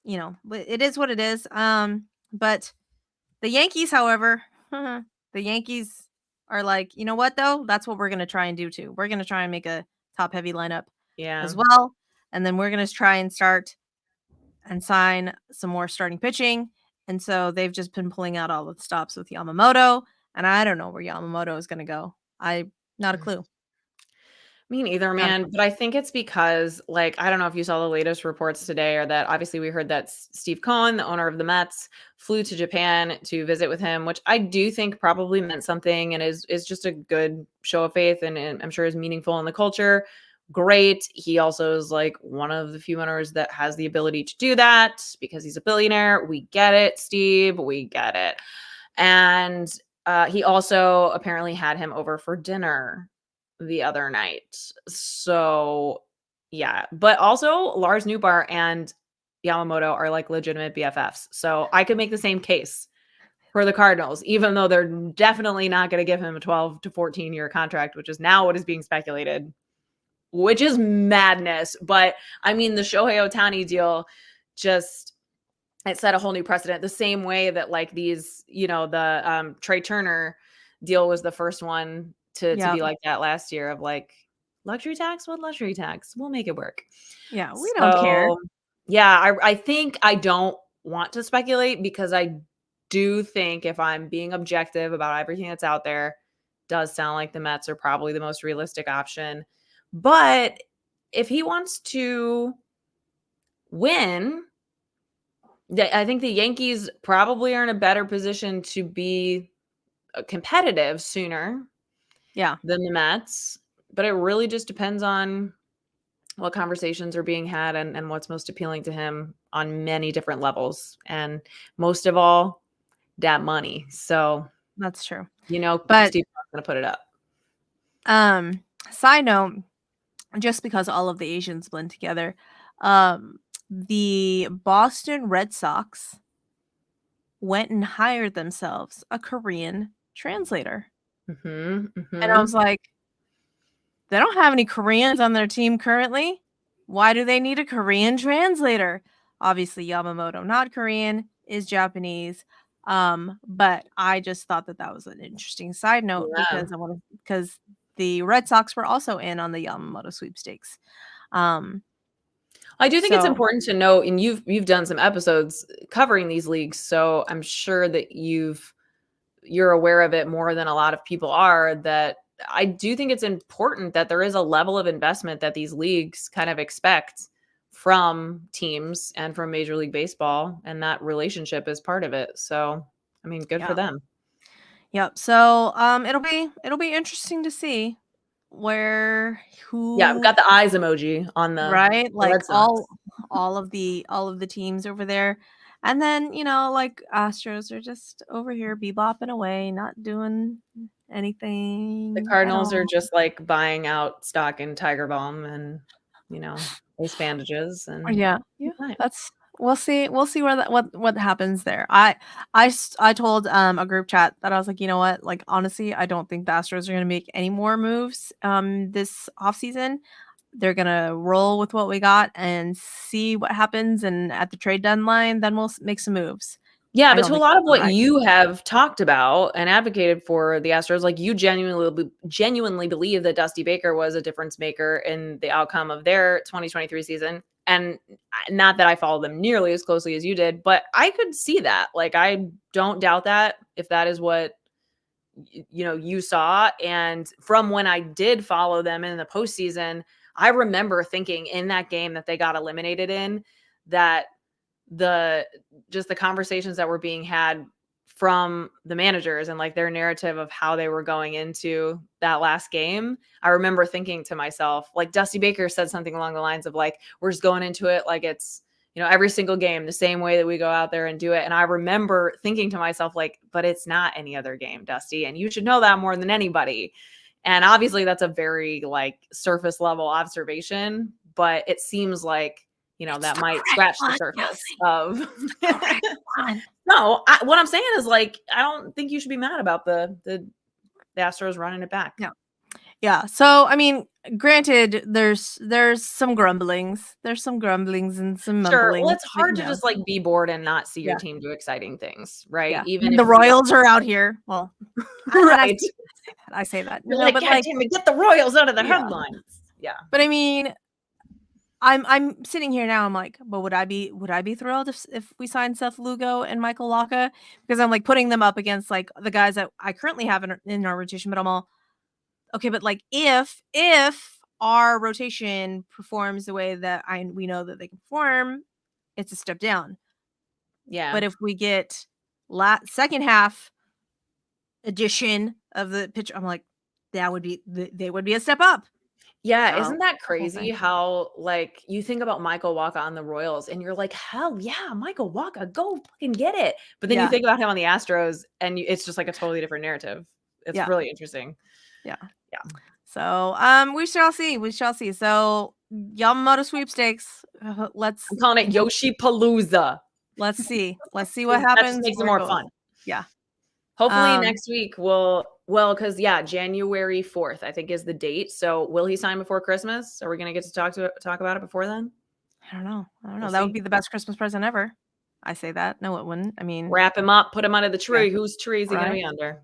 it is what it is. But the Yankees, however, the Yankees are like, "You know what though? That's what we're gonna try and do too. We're gonna try and make a top heavy lineup yeah. as well. And then we're gonna try and start and sign some more starting pitching." And so they've just been pulling out all the stops with Yamamoto, and I don't know where Yamamoto is gonna go. Not a clue. Me neither, Not a man. clue. But I think it's because, like, I don't know if you saw the latest reports today, or that obviously we heard that Steve Cohen, the owner of the Mets, flew to Japan to visit with him, which I do think probably meant something and is just a good show of faith, and I'm sure is meaningful in the culture. Great. He also is like one of the few owners that has the ability to do that because he's a billionaire. We get it, Steve. We get it. And he also apparently had him over for dinner the other night. So, yeah. But also, Lars Newbar and Yamamoto are like legitimate BFFs. So, I could make the same case for the Cardinals, even though they're definitely not going to give him a 12 to 14-year contract, which is now what is being speculated, which is madness. But I mean, the Shohei Ohtani deal just it set a whole new precedent, the same way that like these, the Trey Turner deal was the first one to Yep. be like that last year of like luxury tax, what luxury tax? We'll make it work. Yeah, we don't care. So yeah, I think I don't want to speculate because I do think if I'm being objective about everything that's out there, does sound like the Mets are probably the most realistic option. But if he wants to win, I think the Yankees probably are in a better position to be competitive sooner Yeah, than the Mets, but it really just depends on what conversations are being had and what's most appealing to him on many different levels. And most of all, that money. So, that's true. Steve's But not going to put it up. Side note, just because all of the Asians blend together, the Boston Red Sox went and hired themselves a Korean translator. And I was like, they don't have any Koreans on their team currently. Why do they need a Korean translator? Obviously, Yamamoto, not Korean, is Japanese. But I just thought that was an interesting side note because the Red Sox were also in on the Yamamoto sweepstakes. I do think it's important to note, and you've done some episodes covering these leagues, so I'm sure that you're aware of it more than a lot of people are, that I do think it's important that there is a level of investment that these leagues kind of expect from teams and from Major League Baseball, and that relationship is part of it. So, I mean, good for them. Yep. So, it'll be interesting to see who. Yeah, I've got the eyes emoji on the right, the Red Sox. all of the teams over there, and then like Astros are just over here bebopping away, not doing anything. The Cardinals are just like buying out stock in Tiger Balm and ace bandages and yeah, that's we'll see what happens there. I told a group chat that I was like, you know what, like honestly, I don't think the Astros are going to make any more moves this offseason. They're going to roll with what we got and see what happens, and at the trade deadline then we'll make some moves. Yeah, but to a lot of what you have talked about and advocated for the Astros, like you genuinely believe that Dusty Baker was a difference maker in the outcome of their 2023 season. And not that I follow them nearly as closely as you did, but I could see that. Like, I don't doubt that if that is what you saw. And from when I did follow them in the postseason, I remember thinking in that game that they got eliminated in, that the conversations that were being had from the managers and like their narrative of how they were going into that last game, I remember thinking to myself, like Dusty Baker said something along the lines of like, we're just going into it like it's, every single game the same way that we go out there and do it. And I remember thinking to myself, like, but it's not any other game, Dusty, and you should know that more than anybody. And obviously that's a very like surface level observation, but it seems like that might scratch the surface of. No, what I'm saying is like, I don't think you should be mad about the Astros running it back. Yeah. So, I mean, granted, there's some grumblings. There's some grumblings and some mumblings. Well, it's hard to just like be bored and not see your team do exciting things, right? Yeah. Even if the Royals are out here. Well, right. I say that. You're like, God damn it, get the Royals out of the headlines. Yeah. But I mean, I'm sitting here now. I'm like, but would I be thrilled if we signed Seth Lugo and Michael Wacha? Because I'm like putting them up against like the guys that I currently have in our rotation. But I'm all okay. But like if our rotation performs the way that we know that they can perform, it's a step down. Yeah. But if we get second half edition of the pitch, I'm like, they would be a step up. Yeah, isn't that crazy how, like, you think about Michael Wacha on the Royals and you're like, hell yeah, Michael Wacha, go fucking get it. But then you think about him on the Astros and it's just like a totally different narrative. It's really interesting. Yeah. So, we shall see. So, Yamamoto sweepstakes. I'm calling it Yoshi Palooza. Let's see what happens. That just makes it more fun. Yeah. Hopefully next week because January 4th, I think, is the date. So will he sign before Christmas? Are we going to get to talk about it before then? I don't know. That would be the best Christmas present ever. I say that. No, it wouldn't. I mean, wrap him up, put him under the tree. Whose tree is he going to be under?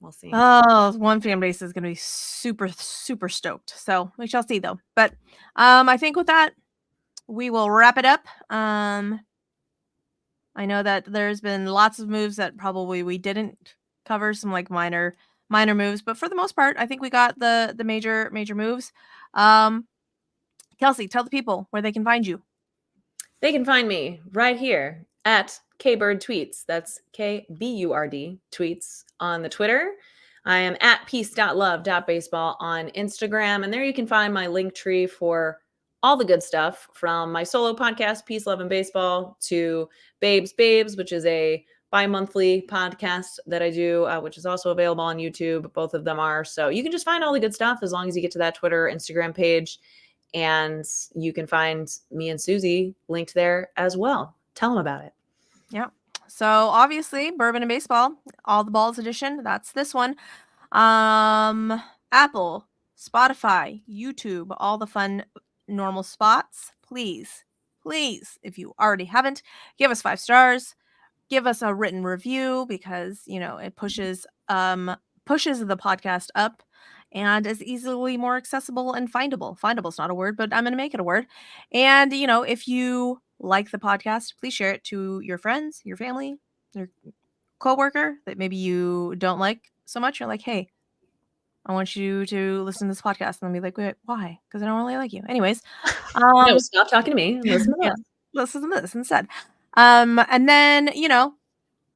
We'll see. Oh, one fan base is going to be super, super stoked. So we shall see, though. But I think with that, we will wrap it up. I know that there's been lots of moves that probably we didn't cover, some like minor moves, but for the most part, I think we got the major moves. Kelsey, tell the people where they can find you. They can find me right here at KBird Tweets. That's KBURD Tweets on the Twitter. I am at peace.love.baseball on Instagram, and there you can find my link tree for all the good stuff from my solo podcast, Peace, Love, and Baseball, to Babes, which is a bi-monthly podcast that I do, which is also available on YouTube. Both of them are. So you can just find all the good stuff as long as you get to that Twitter, Instagram page. And you can find me and Suzy linked there as well. Tell them about it. Yeah. So obviously, Bourbon and Baseball, All the Balls edition. That's this one. Apple, Spotify, YouTube, all the fun normal spots. Please, if you already haven't, give us 5 stars. Give us a written review because, it pushes the podcast up and is easily more accessible and findable. Findable is not a word, but I'm going to make it a word. And, if you like the podcast, please share it to your friends, your family, your coworker that maybe you don't like so much. You're like, hey, I want you to listen to this podcast. And they'll be like, wait, why? Because I don't really like you. Anyways. No, stop talking to me and listen to Yeah, this. listen to this instead. And then,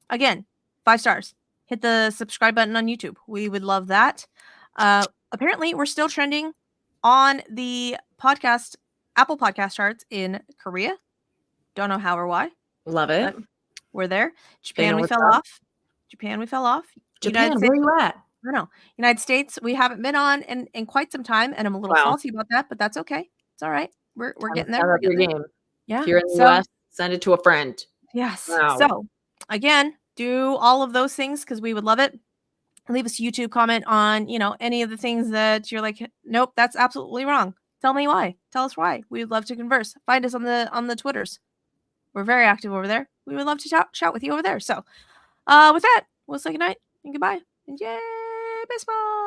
again, 5 stars. Hit the subscribe button on YouTube. We would love that. Apparently, we're still trending on the Apple podcast charts in Korea. Don't know how or why. Love it. We're there. Japan, we fell off. United Japan, States, where are you at? I don't know. United States, we haven't been on in quite some time, and I'm a little salty about that, but that's okay. It's all right. We're getting there. We're getting there. Game. Yeah. If you're in the US, send it to a friend. Yes. Wow. So, again, do all of those things because we would love it. Leave us a YouTube comment on, any of the things that you're like, nope, that's absolutely wrong. Tell me why. Tell us why. We'd love to converse. Find us on the Twitters. We're very active over there. We would love to chat with you over there. So, with that, we'll say goodnight and goodbye. And yay, baseball.